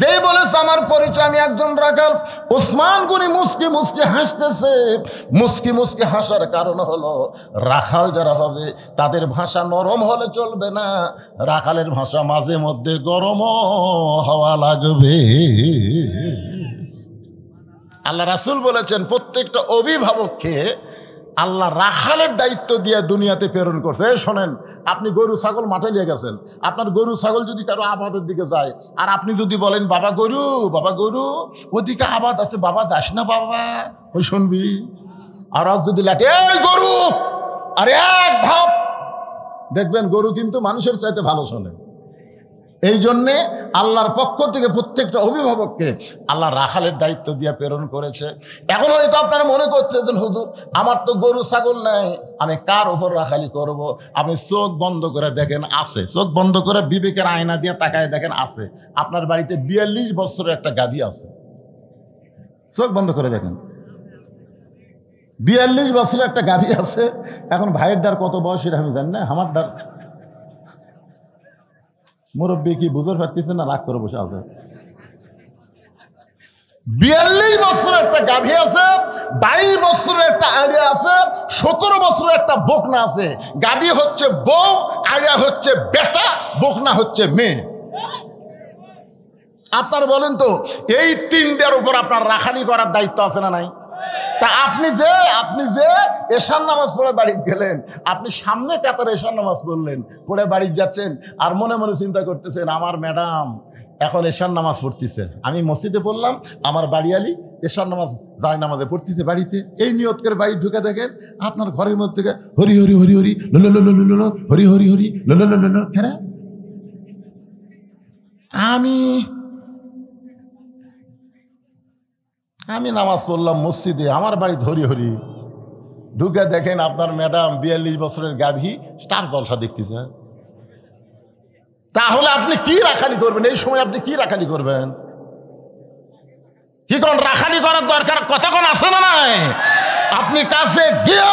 A: যে বলেছে আমার পরিচয় আমি একজন রাখাল, ওসমান গনি মুস্কি মুস্কি হাসতেছে। মুস্কি মুস্কি হাসার কারণ হলো রাখাল যারা হবে তাদের ভাষা নরম হলে চলবে না, রাখালের ভাষা মাঝে মধ্যে গরমও হওয়া লাগবে। আল্লাহ রাসূল বলেছেন, প্রত্যেকটা অভিভাবককে আল্লাহ রাখালের দায়িত্ব দিয়ে দুনিয়াতে প্রেরণ করছে। শোনেন, আপনি গরু ছাগল মাঠে নিয়ে গেছেন, আপনার গরু ছাগল যদি কারো আবাদের দিকে যায়, আর আপনি যদি বলেন, বাবা গরু ওদিকে আবাদ আছে, বাবা যাস না বাবা, ওই শুনবি। আর যদি লাটে, এই গরু, আর এক ধাপ, দেখবেন গরু কিন্তু মানুষের চাইতে ভালো শোনে। এই জন্যে আল্লাহর পক্ষ থেকে প্রত্যেকটা অভিভাবককে আল্লাহ রাখালের দায়িত্ব দিয়ে প্রেরণ করেছে। এখন হয়তো আপনারা মনে করতেছেন, হুজুর আমার তো গরু ছাগল নাই, আমি কার ওপর রাখালি করব? আপনি চোখ বন্ধ করে দেখেন, আছে। চোখ বন্ধ করে বিবেকের আয়না দিয়ে তাকায় দেখেন, আছে। আপনার বাড়িতে 42 বছরের একটা গাভী আছে। চোখ বন্ধ করে দেখেন, 42 বছরের একটা গাভী আছে। এখন ভাইয়ের ডার কত বয়সের আমি জানি না, আমার ডার মুরব্বী কি বুঝতে পারতেছে না, রাগ করে বসে আছে। 42 বছরের একটা গাভী আছে, 22 বছরের একটা আড়িয়া আছে, 17 বছরের একটা বকনা আছে। গাভী হচ্ছে বউ, আড়িয়া হচ্ছে বেটা, বকনা হচ্ছে মেয়ে। আপনার বলেন তো, এই তিনটার উপর আপনার রাখালি করার দায়িত্ব আছে না নাই? তা আপনি যে এশার নামাজ পড়ে বাড়ি গেলেন, আপনি সামনে কাতারে এশার নামাজ পড়লেন, পড়ে বাড়ি যাচ্ছেন, আর মনে মনে চিন্তা করতেছেন আমার ম্যাডাম এখন এশার নামাজ পড়তেছে, আমি মসজিদে পড়লাম, আমার বাড়িয়ালি এশার নামাজ যায় নামাজে পড়তেছে বাড়িতে। এই নিয়ত করে বাড়ি ঢুকে দেখেন আপনার ঘরের মধ্যে হরি হরি হরি হরি লো লো লো লো লো হরি হরি হরি লো লো লো লো। কেন আমি নামাজ পড়লাম মসজিদে, আমার বাড়ি ধরি হরি, ঢুকে দেখেন আপনার ম্যাডাম 42 বছরের গাভী স্টার জলসা দেখতেছে। তাহলে আপনি কি রাখালি করবেন? এই সময় আপনি কি রাখালি করবেন? কি কোন রাখালি করার দরকার কতক্ষণ আছে না নাই? আপনি কাছে গিয়ে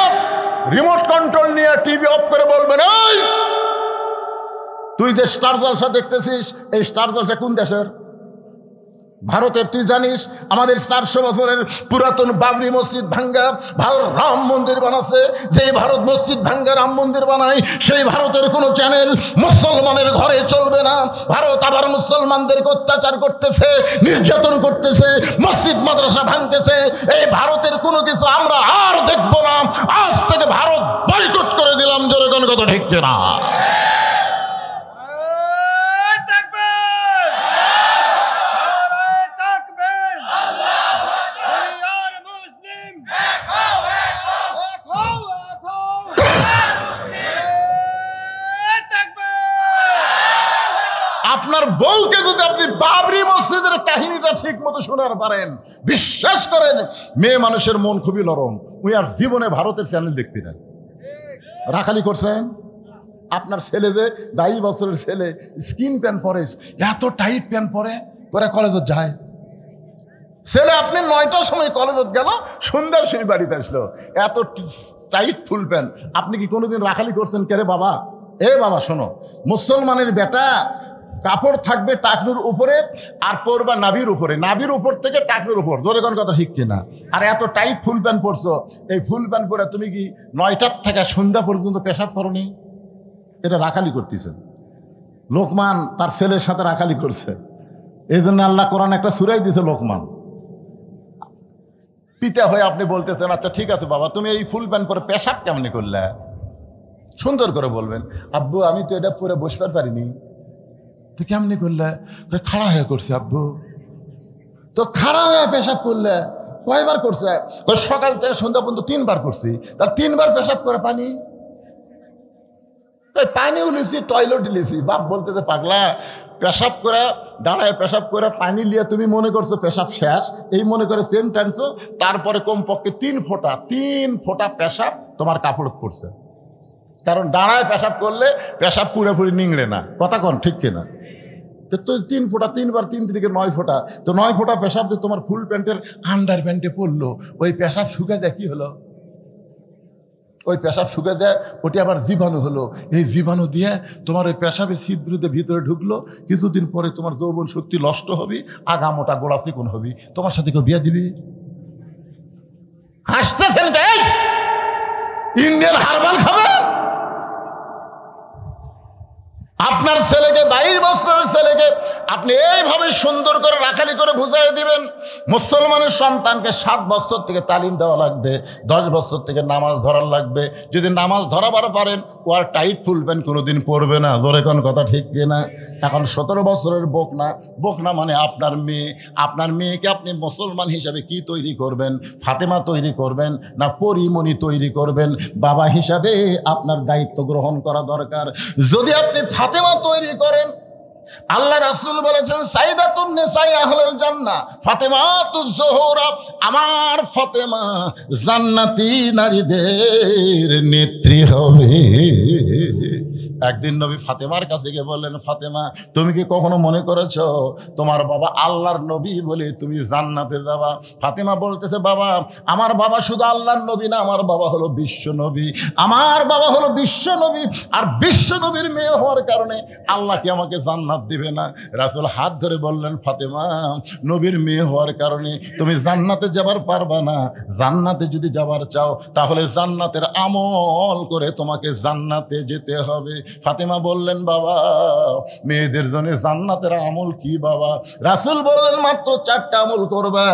A: রিমোট কন্ট্রোল নিয়ে টিভি অফ করে বলবেন, এই তুই যে স্টার জলসা দেখতেছিস, এই স্টার জলসা কোন দেশের? ভারতের। তুই জানিস আমাদের 400 বছরের পুরাতন বাবরি মসজিদ ভাঙ্গা ভারত রাম মন্দির বানাচ্ছে। যেই ভারত মসজিদ ভাঙ্গা রাম মন্দির বানায়, সেই ভারতের কোনো চ্যানেল মুসলমানের ঘরে চলবে না। ভারত আবার মুসলমানদেরকে অত্যাচার করতেছে, নির্যাতন করতেছে, মসজিদ মাদ্রাসা ভাঙতেছে। এই ভারতের কোনো কিছু আমরা আর দেখব না। আজ থেকে ভারত বয়কট করে দিলাম। জোরে কোন কথা ঠিক না? আপনার বউকে যদি আপনি বাবরি মসজিদের কাহিনীটা ঠিক মতো শোনার পারেন, বিশ্বাস করেন মেয়ে মানুষের মন খুবই নরম, উনি আর জীবনে ভারতের চ্যানেল দেখতে না। রাখালি করছেন? আপনার ছেলে যে 22 বছরের ছেলে স্কিন প্যান্ট পরে, এত টাইট প্যান্ট পরে কলেজে যায়। ছেলে আপনি 9টার সময় কলেজে গেল, সন্ধ্যার সময় বাড়িতে আসলো, এত টাইট ফুল প্যান্ট। আপনি কি কোনোদিন রাখালি করছেন? কে রে বাবা? এ বাবা শোনো, মুসলমানের বেটা কাপড় থাকবে টাকনুর উপরে আর পরবা নাভির উপরে, নাভির উপর থেকে টাকনুর উপর। জোরে কোন কথা ঠিক কিনা? আর এত টাইট ফুল প্যান্ট পরছো, এই ফুল প্যান্ট পরে তুমি কি 9টার থেকে সন্ধ্যা পর্যন্ত পেশাব করনি? এটা রাখালি করতেছে। লোকমান তার ছেলের সাথে রাখালি করছে। এই জন্য আল্লাহ কোরআন একটা সূরাই দিয়েছে লোকমান। পিতা হয়ে আপনি বলতেছেন, আচ্ছা ঠিক আছে বাবা, তুমি এই ফুল প্যান্ট পরে পেশাব কেমনি করলে? সুন্দর করে বলবেন, আব্বু আমি তো এটা পরে বসতে পারিনি। তো কেমনি করলে? খাড়া হয়ে করছে। আব্বু তো খাড়া হয়ে পেশাব করলে? কয়বার করছে? সকাল থেকে সন্ধ্যা পর্যন্ত 3 বার করছি। তার 3 বার পেশাব করে পানি উলিছি, টয়লেট লিছি। বাপ বলতেছে, পাগলা, পেশাব করে দাঁড়ায় পেশাব করে পানি লিয়ে তুমি মনে করছো পেশাব শেষ, এই মনে করে চেন টানছো, তারপরে কমপক্ষে 3 ফোঁটা পেশাব তোমার কাপড় পড়ছে। কারণ দাঁড়ায় পেশাব করলে পেশাব পুরোপুরি নিংড়ে না। কথা কন ঠিক কিনা? তো 3 ফোঁটা, 3 বার 3 থেকে 9 ফোঁটা, তো 9 ফোঁটা পেশাব যে তোমার ফুল প্যান্টের আন্ডার প্যান্টে পড়লো, ওই পেশাব শুকা যায় কি হলো? ওই পেশাব শুকে যায়, ওটি আবার জীবাণু হলো। এই জীবাণু দিয়ে তোমার ওই পেশাবের ছিদ্রতে ভিতরে ঢুকলো। কিছুদিন পরে তোমার যৌবন শক্তি নষ্ট হবে, আগা মোটা গোড়া চিকন হবি, তোমার সাথে কেউ বিয়ে দিবি? হাসতেছেন তাই? ইন্ডিয়ান হারবাল খাবে? আপনার ছেলেকে 22 বছরের ছেলেকে আপনি এইভাবে সুন্দর করে রাখালি করে বুঝাই দিবেন। মুসলমানের সন্তানকে 7 বছর থেকে তালিম দেওয়া লাগবে, 10 বছর থেকে নামাজ ধরার লাগবে। যদি নামাজ ধরাবার পারেন, ও আর টাইট ফুল প্যান্ট কোনোদিন পরবে না। জোরে কোন কথা ঠিক কিনা? এখন 17 বছরের বকনা মানে আপনার মেয়ে। আপনার মেয়েকে আপনি মুসলমান হিসাবে কি তৈরি করবেন? ফাতেমা তৈরি করবেন না পরিমণি তৈরি করবেন? বাবা হিসাবে আপনার দায়িত্ব গ্রহণ করা দরকার। যদি আপনি ফাতেমা তৈরি করেন, আল্লাহ রাসূল বলেছেন সাইদাতুন নিসাই আহলুল জান্নাহ ফাতেমাতুজ জোহরা, আমার ফাতেমা জান্নাতি নারীদের নেত্রী হবে। একদিন নবী ফাতেমার কাছে গিয়ে বললেন, ফাতেমা তুমি কি কখনো মনে করেছো তোমার বাবা আল্লাহর নবী বলে তুমি জান্নাতে যাবা? ফাতেমা বলতেছে, বাবা আমার বাবা শুধু আল্লাহর নবী না, আমার বাবা হলো বিশ্ব নবী, আমার বাবা হলো বিশ্ব নবী, আর বিশ্ব নবীর মেয়ে হওয়ার কারণে আল্লাহ কি আমাকে জান্নাত দিবে না? রাসূল হাত ধরে বললেন, ফাতেমা নবীর মেয়ে হওয়ার কারণে তুমি জান্নাতে যাবার পারবা না। জান্নাতে যদি যাবার চাও তাহলে জান্নাতের আমল করে তোমাকে জান্নাতে যেতে হবে। ফাতেমা বললেন, বাবা মেয়েদের জন্য জান্নাতের আমল কি বাবা? রাসূল বললেন, মাত্র 4টা আমল করবা।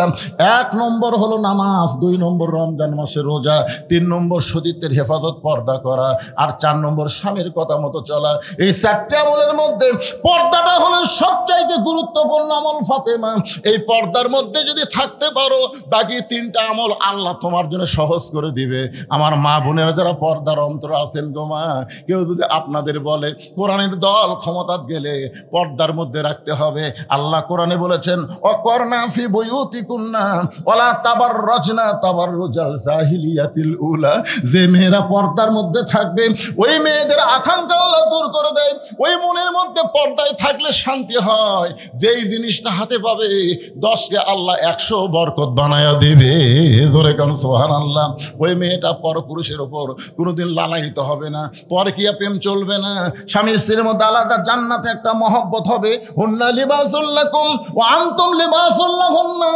A: 1 নম্বর হলো নামাজ, 2 নম্বর রমজান মাসে রোজা, 3 নম্বর সতীত্বের হেফাজত পর্দা করা, আর 4 নম্বর স্বামীর কথা মতো চলা। এই 4টি আমলের মধ্যে পর্দাটা হলো সবচাইতে গুরুত্বপূর্ণ আমল ফাতেমা। এই পর্দার মধ্যে যদি থাকতে পারো, বাকি 3টা আমল আল্লাহ তোমার জন্য সহজ করে দিবে। আমার মা বোনেরা যারা পর্দার অন্তর আছেন গো মা, কেউ যদি আপনাদের বলে কোরআনের দল ক্ষমতাত গেলে পর্দার মধ্যে রাখতে হবে, আল্লাহ কোরআনে বলেছেন অকরনা ফি বুয়ুতিকুন্না ওয়ালা তাবাররাজনা তাবাররুজাল জাহিলিয়াতিল উলা। যে মেয়েরা পর্দার মধ্যে থাকবে ওই মেয়েদের আকাঙ্ক্ষা আল্লাহ দূর করে দেয়। ওই মনের মধ্যে পর্দায় থাকলে শান্তি হয়, যেই জিনিসটা হাতে পাবে 10কে আল্লাহ 100 বরকত বানায়া দেবে। ধরে কারণ সুবহানাল্লাহ। ওই মেয়েটা পরপুরুষের ওপর কোনোদিন লালায়িত হবে না, পরকীয়া প্রেম চলবে না, স্বামী স্ত্রীর মধ্যে আলাদা জান্নাতে একটা মহব্বত হবে। হুন্না লিবাসুল লাকুম ওয়া আনতুম লিবাসুল লাহুন্না।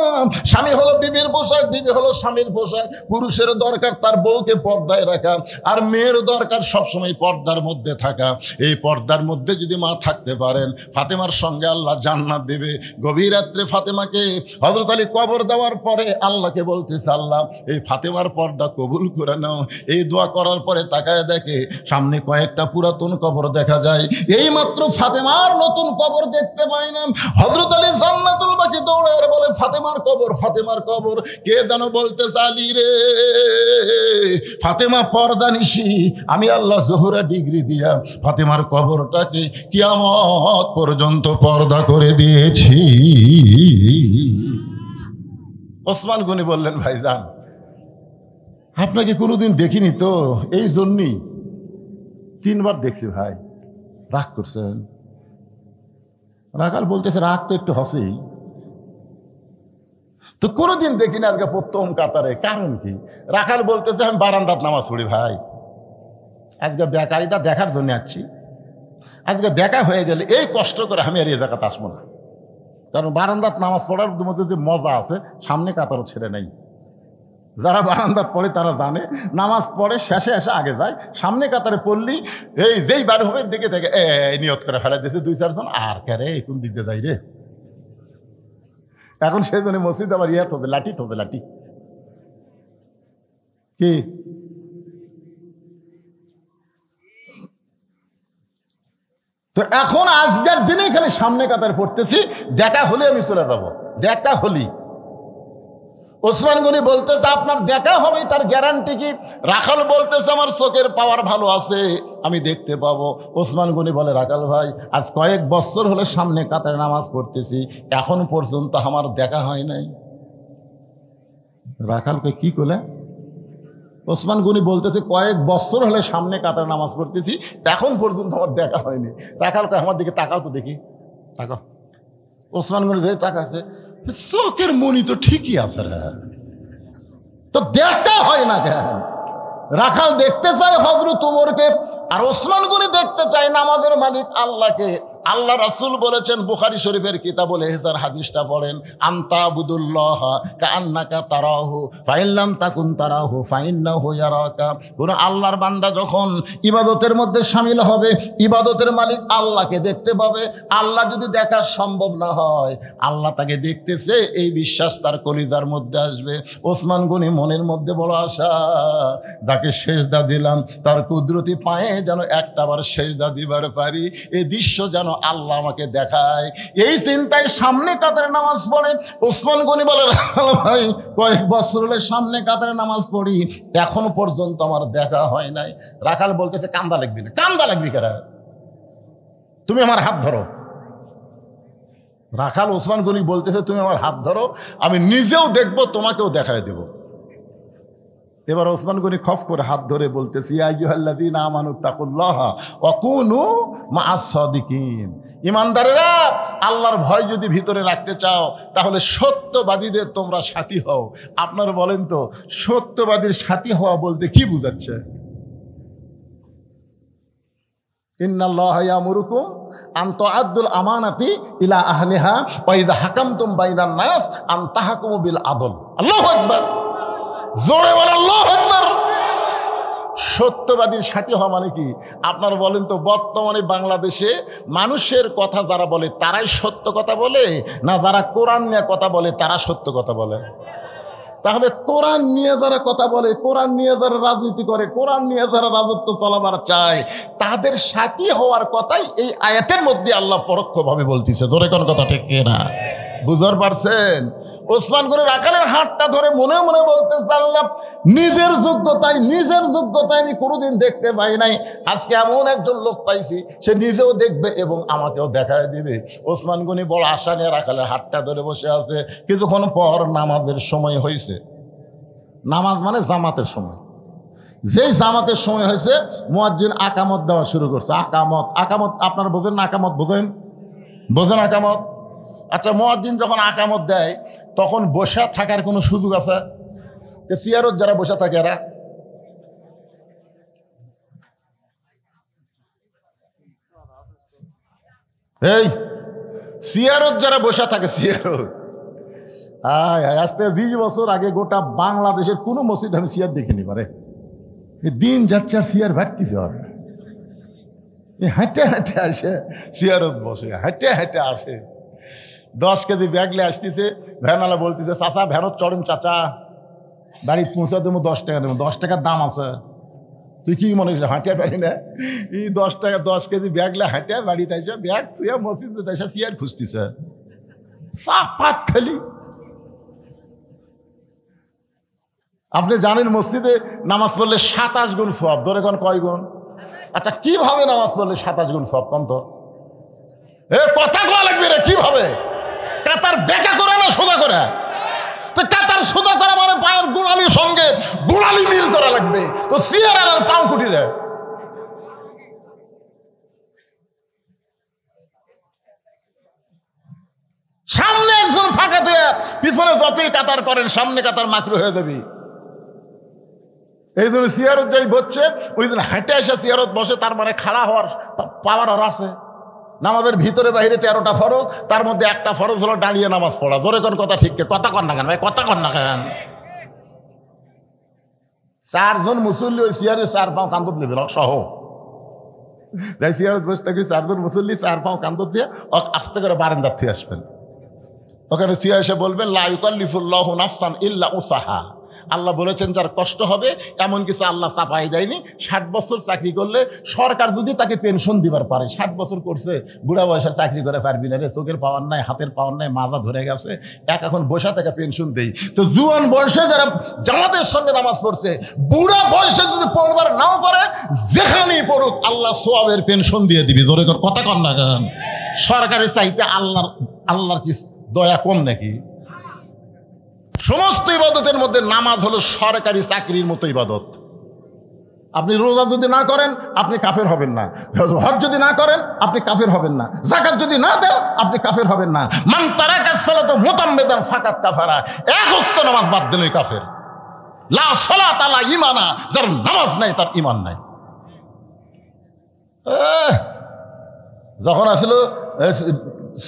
A: স্বামী হলো বিবির পোশাক, বিবি হলো স্বামীর পোশাক। পুরুষের দরকার তার বউকে পর্দায় রাখা, আর মেয়ের দরকার সবসময় পর্দার মধ্যে থাকা। এই পর্দার মধ্যে যদি মা থাকতে পারেন, ফাতেমার সঙ্গে আল্লাহ জান্নাত দেবে। গভীর রাত্রে ফাতেমাকে হযরত আলী কবর দেওয়ার পরে আল্লাহকে বলতেছে, আল্লাহ এই ফাতেমার পর্দা কবুল করে নাও। এই দোয়া করার পরে তাকায় দেখে সামনে কয়েকটা পুরাতন কবর দেখা যায়। এই মাত্র ফাতেমার নতুন কবর দেখতে পাই না। হযরত আলী জান্নাতুল বাকি দৌড়ায় বলে, ফাতেমার কবর, ফাতেমার কবর। কে যেন বলতে চালি রে, ফাতেমা পর্দা নিশি, আমি আল্লাহ জোহরা ডিগ্রি দিয়া ফাতেমার কবরটাকে কিয়ামত পর্যন্ত পর্দা করে দিয়েছি। ওসমান গনি বললেন, ভাইজান আপনাকে কোনোদিন দেখিনি তো, এই জন্যই 3 বার দেখছি ভাই। রাগ করছেন? রাখাল বলতেছে, রাগ তো একটু হসেই, তো কোনোদিন দেখিনি আজকে প্রথম কাতারে, কারণ কি? রাখাল বলতেছে, আমি বারান্দাত নামাজ পড়ি ভাই, আজকে বেকায়দা দেখার জন্য আসছি। আজকে দেখা হয়ে গেলে এই কষ্ট করে আমি আর এই জায়গাতে আসবো না, কারণ বারান্দাত নামাজ পড়ার মধ্যে যে মজা আছে সামনে কাতারও ছেড়ে নেই। যারা বারান্দাত পড়ে তারা জানে, নামাজ পড়ে শেষে এসে আগে যায়, সামনে কাতারে পড়লি এই যেই বার হবে দিকে থেকে নিয়ত করে ফেলা দিয়েছে 2-4 জন, আর কে রে কোন দিক দিয়ে যাই রে। এখন সেই জন্য মসজিদ আবার ইয়া তোদের লাঠি, তোদের লাঠি কি তো এখন আজকের দিনে খালি সামনে কাতারে পড়তেছি, দেখা হলে আমি চলে যাব, দেখা হলি। ওসমান গনি বলতেছে, আপনার দেখা হবে তার গ্যারান্টি কি? রাখাল বলতেছে, আমার চোখের পাওয়ার ভালো আছে, আমি দেখতে পাবো। ওসমান গনি বলে, রাখাল ভাই আজ কয়েক বছর হলে সামনে কাতারে নামাজ পড়তেছি, এখন পর্যন্ত আমার দেখা হয় নাই। রাখালকে কি করলে? ওসমান গনি বলতেছে, কয়েক বছর হলে সামনে কাতারে নামাজ পড়তেছি, এখন পর্যন্ত আমার দেখা হয়নি। রাখালকে আমার দিকে তাকাও তো দেখি, তাকাও। ওসমান গনি ধরে তাকাচ্ছে, চোখের মনি তো ঠিকই আছে রে, তো দেখা হয় না কেন? রাখাল দেখতে চায় হযরত ওমরকে, আর ওসমান গনি দেখতে চায় নামাজের মালিক আল্লাহকে। আল্লাহ রাসূল বলেছেন, বুখারী শরীফের কিতাবুল ইহসার হাদিসটা পড়েন, আনতা আবুদুল্লাহ কাআন্নাকা তারাহু ফাইন লাম তাকুন তারাহু ফাইন্নাহু ইয়ারাকা। কোন আল্লাহর বান্দা যখন ইবাদতের মধ্যে শামিল হবে, ইবাদতের মালিক আল্লাহকে দেখতে পাবে। আল্লাহ যদি দেখা সম্ভব না হয়, আল্লাহ তাকে দেখতেছে, এই বিশ্বাস তার কলিজার মধ্যে আসবে। ওসমান গনি মনের মধ্যে বড় আশা, যাকে সেজদা দিলাম তার কুদরতি পায়ে যেন একটাবার সেজদা দিবার পারি, এই দৃশ্য যেন আল্লাহ আমাকে দেখায়। এই চিন্তায় সামনে কাতারে নামাজ পড়ে। ওসমান গনি বলে, ভাই কয়েক বছর হলে সামনে কাতারে নামাজ পড়ি, এখন পর্যন্ত আমার দেখা হয় নাই। রাখাল বলতেছে, কান্দা লাগবি না। কান্দা লাগবি কারা? তুমি আমার হাত ধরো, রাখাল ওসমান গনি বলতেছে তুমি আমার হাত ধরো, আমি নিজেও দেখবো, তোমাকেও দেখায় দেব। এবার ওসমান গনি খফ করে হাত ধরে বলতেছি, ইয়া আইয়ুহাল্লাযীনা আমানু তাকুল্লাহা ওয়া কুনু মা'আস সাদিকিন। ঈমানদারেরা, আল্লাহর ভয় যদি ভিতরে রাখতে চাও তাহলে সত্যবাদীদের তোমরা সাথী হও। আপনারা বলেন তো, সত্যবাদীর সাথী হওয়া বলতে কি বোঝাচ্ছে? ইন্নাল্লাহা ইয়ামুরুকুম আন তুআদ্দুল আমানাতি ইলা আহলিহা ওয়া ইযা হাকামতুম বাইনান নাস আন তাহকুমু বিল আদল। আল্লাহু আকবার, জোরে বলেন আল্লাহু আকবার। সত্যবাদীর সাথী হওয়া মানে কি? আপনারা বলেন তো, বর্তমানে বাংলাদেশে মানুষের কথা যারা বলে তারাই সত্য কথা বলে, না যারা কোরআন নিয়ে কথা বলে তারা সত্য কথা বলে? তাহলে কোরআন নিয়ে যারা কথা বলে, কোরআন নিয়ে যারা রাজনীতি করে, কোরআন নিয়ে যারা রাজত্ব চালাবার চায়, তাদের সাথী হওয়ার কথাই এই আয়াতের মধ্যে আল্লাহ পরোক্ষভাবে বলতেছে। জোরে কোন কথা ঠিক না? বুঝতে পারছেন? ওসমান গনি রাখালের হাতটা ধরে মনে মনে বলতেছে, আল্লাহ নিজের যোগ্যতায় আমি কোনোদিন দেখতে পাই নাই, আজকে এমন একজন লোক পাইছি সে নিজেও দেখবে এবং আমাকেও দেখায় দিবে। ওসমান গনি বড় আশা নিয়ে রাখালের হাতটা ধরে বসে আছে। কিছুক্ষণ পর নামাজের সময় হয়েছে। নামাজ মানে জামাতের সময়। যেই জামাতের সময় হয়েছে, মুয়াজ্জিন আকামত দেওয়া শুরু করছে। আকামত আপনারা বোঝেন না? আকামত বোঝেন আকামত? আচ্ছা, মুয়াজ্জিন যখন আকামত দেয় তখন বসে থাকার কোনো সুযোগ আছে? চেয়ারত যারা বসে থাকে এরা, এই চেয়ারত যারা বসে থাকে, চেয়ারত আজ থেকে 20 বছর আগে গোটা বাংলাদেশের কোনো মসজিদ আমি চেয়ার দেখিনি পারে। দিন যাচ্ছে আর চেয়ার ভাটতিছে, হাঁটে হাঁটে আসে চেয়ারত বসে, হাঁটে হাঁটে আসে। 10 কেজি ব্যাগ নিয়ে আসতেছে, ভ্যানওয়ালা বলতেছে, চাচা ভ্যানত চড়েন চাচা, বাড়ি পৌঁছা দেবো 10 টাকা দেবো। 10 টাকার দাম আছে, তুই কি মনে করছিস হাঁটিয়া পারি না? এই 10 টাকা 10 কেজি ব্যাগ লে হাঁটিয়া বাড়িতে আসে, ব্যাগ তুই মসজিদ এসে চেয়ার খুঁজতেছে, চাপাত খালি। আপনি জানেন মসজিদে নামাজ পড়লে 27 গুণ সওয়াব। ধরে কোন কয় গুণ? আচ্ছা, কিভাবে নামাজ পড়লে 27 গুণ সওয়াব কম তো? কথা কওয়া লাগবে রে, কিভাবে? কাতার বেঁকা করে না সোজা করে? তো কাতার সোজা করা মানে পায়ের গোড়ালির সঙ্গে গোড়ালি মিল করা লাগবে। তো চেয়ার আর পাও কুটিরে সামনে একজন ফাঁকা দিয়ে পিছনে যতই কাতার করেন সামনে কাতার মাকরু হয়ে যাবি। এই জন্য চেয়ারত যাই বসছে, ওই জন্য হেঁটে এসে চেয়ারত বসে, তার মানে খাড়া হওয়ার পাওয়ার আর আছে। নামাজের ভিতরে বাইরে 13টা ফরজ, তার মধ্যে একটা ফরজ হলো দাঁড়িয়ে নামাজ পড়া। জোরে কোন কথা ঠিক? কথা কর না কেন ভাই, কথা কর না কেন? 4 জন মুসল্লি ওই চেয়ারে 4 পাও কান্দত নেবে সহ, যাই চেয়ারত বসে থাকি। 4 জন মুসল্লি 4 পাও কান্দত দিয়ে আস্তে করে বারান্দার থুয়ে আসবেন। ওখানে থুয়ে এসে বলবেন, লা ইউকাল্লিফুল্লাহু নাফসান ইল্লা উসাহা। আল্লাহ বলেছেন যার কষ্ট হবে এমন কিছু আল্লাহ চাপাই দেয়নি। 60 বছর চাকরি করলে সরকার যদি তাকে পেনশন দিবার পারে, 60 বছর করছে, বুড়া বয়সের চাকরি করে পারবি না রে, চোখের পাওয়ার নাই, হাতের পাওয়ার নাই, মাজা ধরে গেছে, এখন বসে থেকে পেনশন দেই। তো জুয়ান বয়সে যারা জামাতের সঙ্গে নামাজ পড়ছে, বুড়া বয়সে যদি পড়বার নাও পারে, যেখানেই পড়ুক আল্লাহ সোয়াবের পেনশন দিয়ে দিবি। ধরে কর কথা কর না কেন? সরকারের চাইতে আল্লাহর কি দয়া কম নাকি? সমস্ত ইবাদতের মধ্যে নামাজ হলো সরকারি চাকরির মতো ইবাদত। আপনি রোজা যদি না করেন আপনি কাফের হবেন না, হজ যদি না করেন আপনি কাফের হবেন না, যাকাত যদি না দেন আপনি কাফের হবেন না। মান তারাকাস সালাতা মুতাম্মিদান ফাকাত কাফারা। এক ওয়াক্ত নামাজ বাদ দিলেই কাফের। লা সালাতা লা ঈমানা, যার নামাজ নাই তার ঈমান নাই। যখন আসলো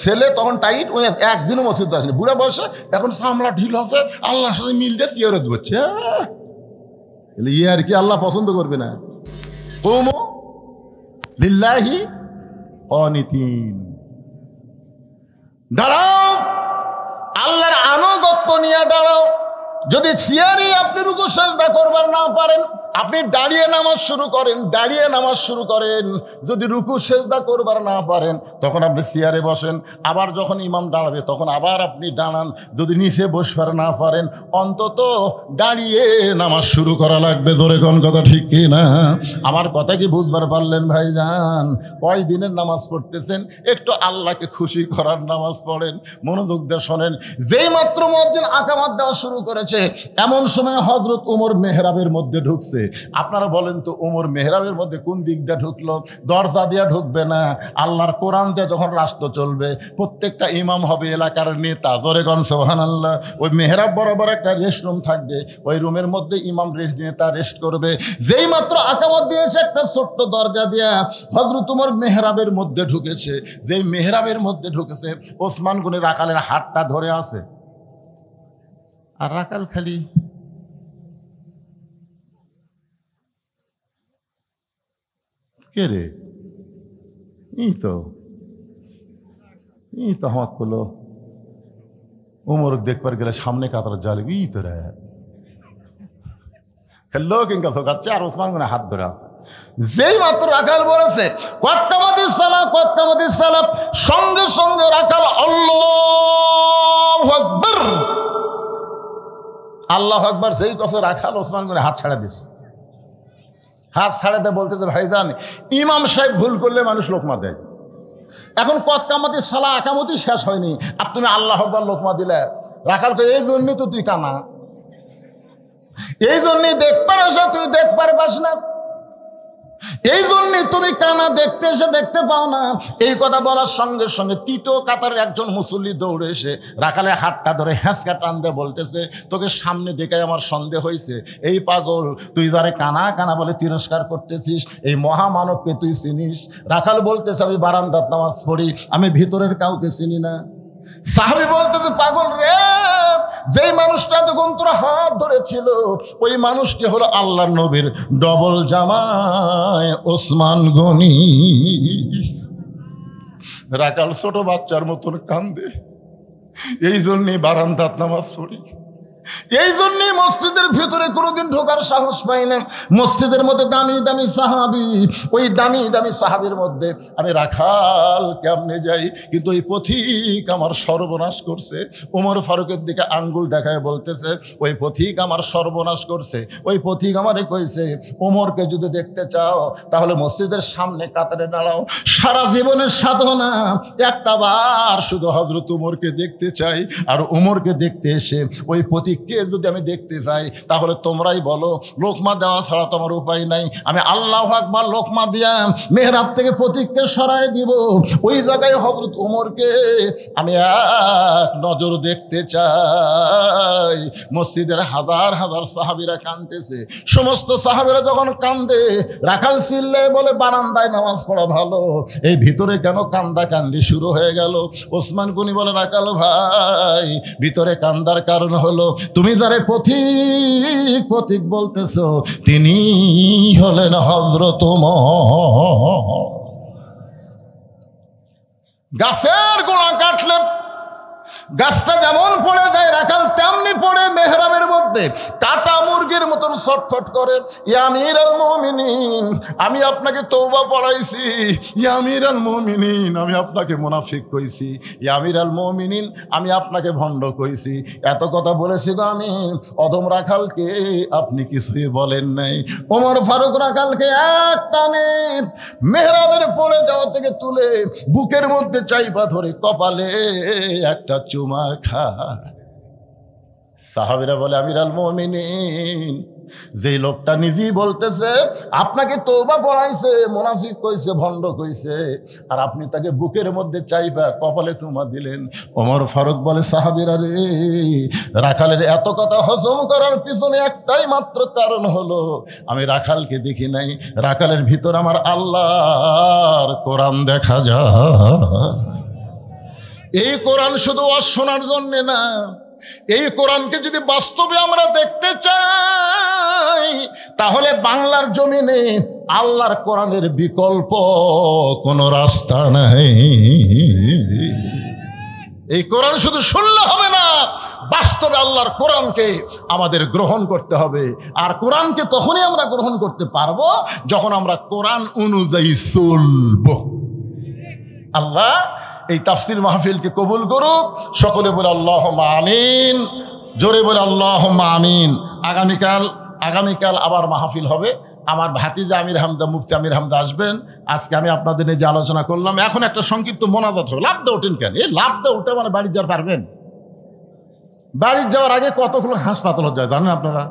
A: ছেলে তখন টাইট, ওই একদিনও মসজিদে আসেনি। বুড়া বয়সে এখন চামড়া ঢিল আছে, আল্লাহর সাথে মিল দিয়ে চেয়ারত বসছে। ইয়ে আর কি আল্লাহ পছন্দ করবে না? কুমু লিল্লাহি কানিতিন। দাঁড়াও, আল্লাহর আনুগত্য নিয়ে দাঁড়াও। যদি চেয়ারে আপনি রুকু সিজদা করবার না পারেন, আপনি দাঁড়িয়ে নামাজ শুরু করেন, দাঁড়িয়ে নামাজ শুরু করেন। যদি রুকু সেজদা করবার না পারেন তখন আপনি চেয়ারে বসেন, আবার যখন ইমাম দাঁড়াবে তখন আবার আপনি দাঁড়ান। যদি নিচে বসবার না পারেন অন্তত দাঁড়িয়ে নামাজ শুরু করা লাগবে। জোরে কোন কথা ঠিক কি না? আমার কথা কি বুঝবার পারলেন ভাইজান? কয় দিনের নামাজ পড়তেছেন? একটু আল্লাহকে খুশি করার নামাজ পড়েন। মনোযোগ দিয়ে শোনেন, যেই মাত্র মুয়াজ্জিন আকামত দেওয়া শুরু করেছে এমন সময় হযরত ওমর মেহরাবের মধ্যে ঢুকছে। আপনারা বলেন তো ওমর মেহরাবের মধ্যে কোন দিক দিয়ে ঢুকলো? দরজা দিয়ে ঢুকবে না, আল্লাহর কোরআন দিয়ে যখন রাষ্ট্র চলবে, প্রত্যেকটা ইমাম হবে এলাকার নেতা। জোরে কোন সুবহানাল্লাহ। ওই মেহরাব বরাবর একটা রেস্ট রুম থাকবে, ওই রুমের মধ্যে ইমাম নেতা রেস্ট করবে। যেই মাত্র আকামত দিয়েছে একটা ছোট্ট দরজা দিয়া হযরত ওমর মেহরাবের মধ্যে ঢুকেছে। যেই মেহরাবের মধ্যে ঢুকেছে ওসমান গনি রাখালের হাতটা ধরে আছে, আর রাখাল খালি কে রে? ই তো হাত করলো। উমর দেখবার গেলে সামনে কাতার জালে ই তো রে লোক ইনকা শোকাচ্ছে, আর ওসমান গনি হাত ধরে আছে। যেই মাত্র রাখাল বলেছে কতকামাতিস সালাম, কতকামাতিস সালাম, সঙ্গে সঙ্গে রাখাল আল্লাহু আকবার, আল্লাহু আকবার যেই কথা রাখাল ওসমান গনি হাত ছাড়া দিস। হাত ছাড়াতে বলতেছে ভাইজান ইমাম সাহেব ভুল করলে মানুষ লোকমা দেয়। এখন কতকামাতি সালা আকামতি শেষ হয়নি আর তুমি আল্লাহু আকবার লোকমা দিলে। রাখাল কই এই জন্যই তো তুই কানা, এই জন্যই দেখবার আসা তুই দেখবার পাস না, এই জন্যই তুমি কানা, দেখতে এসে দেখতে পাও না। এই কথা বলার সঙ্গে সঙ্গে তৃতীয় কাতারের একজন মুসল্লি দৌড়ে এসে রাখালে হাতটা ধরে হ্যাঁচকা টান দিয়ে বলতেছে তোকে সামনে দেখে আমার সন্দেহ হয়েছে। এই পাগল, তুই যারে কানা কানা বলে তিরস্কার করতেছিস এই মহামানবকে তুই চিনিস? রাখাল বলতেছে আমি বারান্দার নামাজ পড়ি, আমি ভিতরের কাউকে চিনি না। সাহাবী বলতেছে পাগল রে, যেই মানুষটা তখন তোরা হাত ধরেছিল ওই মানুষটি হলো আল্লাহর নবীর ডবল জামাই ওসমান গনি। রাখাল ছোট বাচ্চার মতন কান্দে। এই জন্যই বারান্দাত নামাজ পড়ি, এই জন্যই মসজিদের ভিতরে কোনোদিন ঢোকার সাহস পাই না। মসজিদের মধ্যে দামি দামি সাহাবি, ওই দামি দামি সাহাবির মধ্যে আমি রাখাল কেমনে যাই? কিন্তু ওই পথিক আমার সর্বনাশ করছে। ওমর ফারুকের দিকে আঙ্গুল দেখায় বলতেছে ওই পথিক আমার সর্বনাশ করছে। ওই পথিক আমারে কইছে ওমরকে যদি দেখতে চাও তাহলে মসজিদের সামনে কাতারে দাঁড়াও। সারা জীবনের সাধনা একটা বার শুধু হযরত ওমরকে দেখতে চাই, আর ওমরকে দেখতে এসে ওই পথিক কে যদি আমি দেখতে চাই তাহলে তোমরাই বলো। লোকমা দেওয়া ছাড়া তো আমার উপায় নাই। আমি আল্লাহু আকবার লোকমা দিয়া মেহরাব থেকে প্রতীককে সরাই দিব। ওই জায়গায় হযরত ওমরকে আমি এক নজর দেখতে চাই। মসজিদের হাজার হাজার সাহাবীরা কাঁদতেছে। সমস্ত সাহাবীরা যখন কান্দে রাখাল চিল্লায় বলে বারান্দায় নামাজ পড়া ভালো, এই ভিতরে কেন কান্দা কান্দি শুরু হয়ে গেল? ওসমান গনি বলে রাখাল ভাই ভিতরে কান্দার কারণ হলো তুমি যারে পথিক পথিক বলতেছ তিনি হলেন হযরত ওমর। গাছের গোড়া কাটলে গাছটা যেমন পড়ে যায় রাখাল তেমনি পড়ে মেহরাবের মধ্যে কাটা মুরগির মতন ছটফট করে। ইয়া আমিরুল মুমিনিন, আমি আপনাকে তওবা পড়াইছি। ইয়া আমিরুল মুমিনিন, আমি আপনাকে মুনাফিক কইছি। ইয়া আমিরুল মুমিনিন, আমি আপনাকে ভণ্ড কইছি। এত কথা বলেছি গো আমি। অদম রাখালকে আপনি কিছুই বলেন নাই। ওমর ফারুক রাখালকে এক টানে মেহরাবের পড়ে যাওয়া থেকে তুলে বুকের মধ্যে চাইপা ধরে কপালে একটা চুমা খায়। সাহাবীরা বলে আমিরুল মুমিনিন, যেই লোকটা নিজেই বলতেছে আপনাকে তওবা পড়াইছে, মুনাফিক কইছে, ভণ্ড কইছে, আর আপনি তাকে বুকের মধ্যে চাইবা কপালে চুমা দিলেন। ওমর ফারুক বলে সাহাবীরা রে, রাখালের এত কথা হজম করার পিছনে একটাই মাত্র কারণ হলো আমি রাখালকে দেখি নাই। রাখালের ভিতর আমার আল্লাহর কোরআন দেখা যায়। এই কোরআন শুধু শোনার জন্যে না, এই কোরআনকে যদি বাস্তবে আমরা দেখতে চাই তাহলে বাংলার জমিনে আল্লাহর কোরআনের বিকল্প কোনো রাস্তা নাই। এই কোরআন শুধু শুনলে হবে না, বাস্তবে আল্লাহর কোরআনকে আমাদের গ্রহণ করতে হবে। আর কোরআনকে তখনই আমরা গ্রহণ করতে পারবো যখন আমরা কোরআন অনুযায়ী চলব। আল্লাহ এই তাফসির মাহফিলকে কবুল করুক। সকলে বলে আল্লাহুম্মা আমিন, জোরে বলে আল্লাহুম্মা আমিন। আগামীকাল আবার মাহফিল হবে। আমার ভাতিজা আমির হামদা, মুফতি আমির হামদা আসবেন। আজকে আমি আপনাদের নিয়ে যে আলোচনা করলাম, এখন একটা সংক্ষিপ্ত মোনাজাত হবে। লাভ দা ওঠেন কেন? এই লাভ দা উঠে মানে বাড়ি যাওয়ার পারবেন? বাড়ি যাওয়ার আগে কতগুলো হাসপাতাল যায় জানেন আপনারা?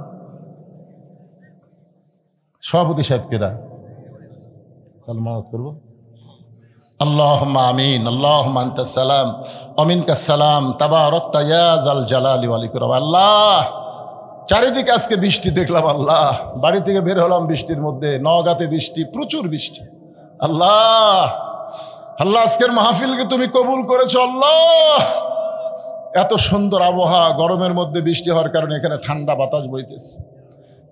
A: সভাপতি সাহেবকেরা তাহলে মদত করবো। আল্লাহুম্মা আমিন। আল্লাহুম্মা আনতাস সালাম ওয়া মিনকাস সালাম তাবারাকতা ইয়া যাল জালালি ওয়াল ইকরাম। আল্লাহ, চারিদিকে আজকে বৃষ্টি দেখলাম। আল্লাহ, বাড়ি থেকে বের হলাম বৃষ্টির মধ্যে, নওগাঁতে বৃষ্টি, প্রচুর বৃষ্টি। আল্লাহ, আজকের মাহফিলকে তুমি কবুল করেছো। আল্লাহ, এত সুন্দর আবহাওয়া, গরমের মধ্যে বৃষ্টি হওয়ার কারণে এখানে ঠান্ডা বাতাস বইতেছে।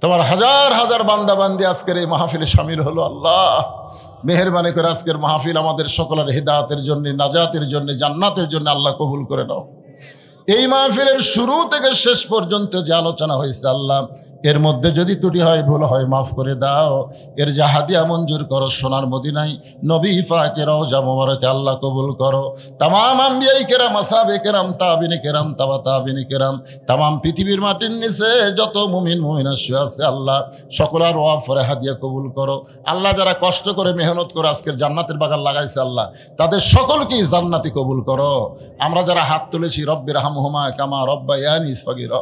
A: তোমার হাজার হাজার বান্দা বান্দি আজকের এই মাহফিলে শামিল হলো। আল্লাহ, মেহেরবানি করে আজকের মাহফিল আমাদের সকলের হিদায়াতের জন্য, নাজাতের জন্য, জান্নাতের জন্য আল্লাহ কবুল করে নাও। এই মাহফিলের শুরু থেকে শেষ পর্যন্ত যে আলোচনা হয়েছে আল্লাহ, এর মধ্যে যদি ত্রুটি হয়, ভুল হয়, মাফ করে দাও। এর যা হাদিয়া মঞ্জুর করো সোনার মদিনায় নবী পাকের রওজা মোবারকে আল্লাহ কবুল করো। তামাম আম্বিয়ায়ে কেরাম, আসহাবে কেরাম, তাবিনে কেরাম, তাবা তাবিনে কেরাম, তামাম পৃথিবীর মাটির নিচে যত মুমিন মুমিনা শুয়ে আছে আল্লাহ, সকলের ওয়াফরে হাদিয়া কবুল করো। আল্লাহ, যারা কষ্ট করে মেহনত করে আজকের জান্নাতের বাগান লাগাইছে আল্লাহ, তাদের সকলকেই জান্নাতি কবুল করো। আমরা যারা হাত তুলেছি, রব্বির হামহুমা কামা রব্বায়ানি সগীরা,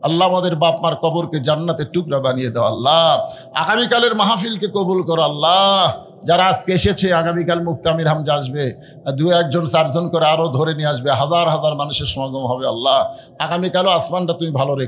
A: আল্লাহ আমাদের বাপ মার কবরকে জান্নাতের টুকরা বানিয়ে দাও। আল্লাহ, আগামীকালের মাহফিলকে কবুল করো। আল্লাহ, যারা আজকে এসেছে, আগামীকাল মুফতি আমির হামজা আসবে, 2-1 4 জন করে আরো ধরে নিয়ে আসবে, হাজার হাজার মানুষের সমাগম হবে। আল্লাহ, আগামীকালও আসমানটা তুমি ভালো রেখো।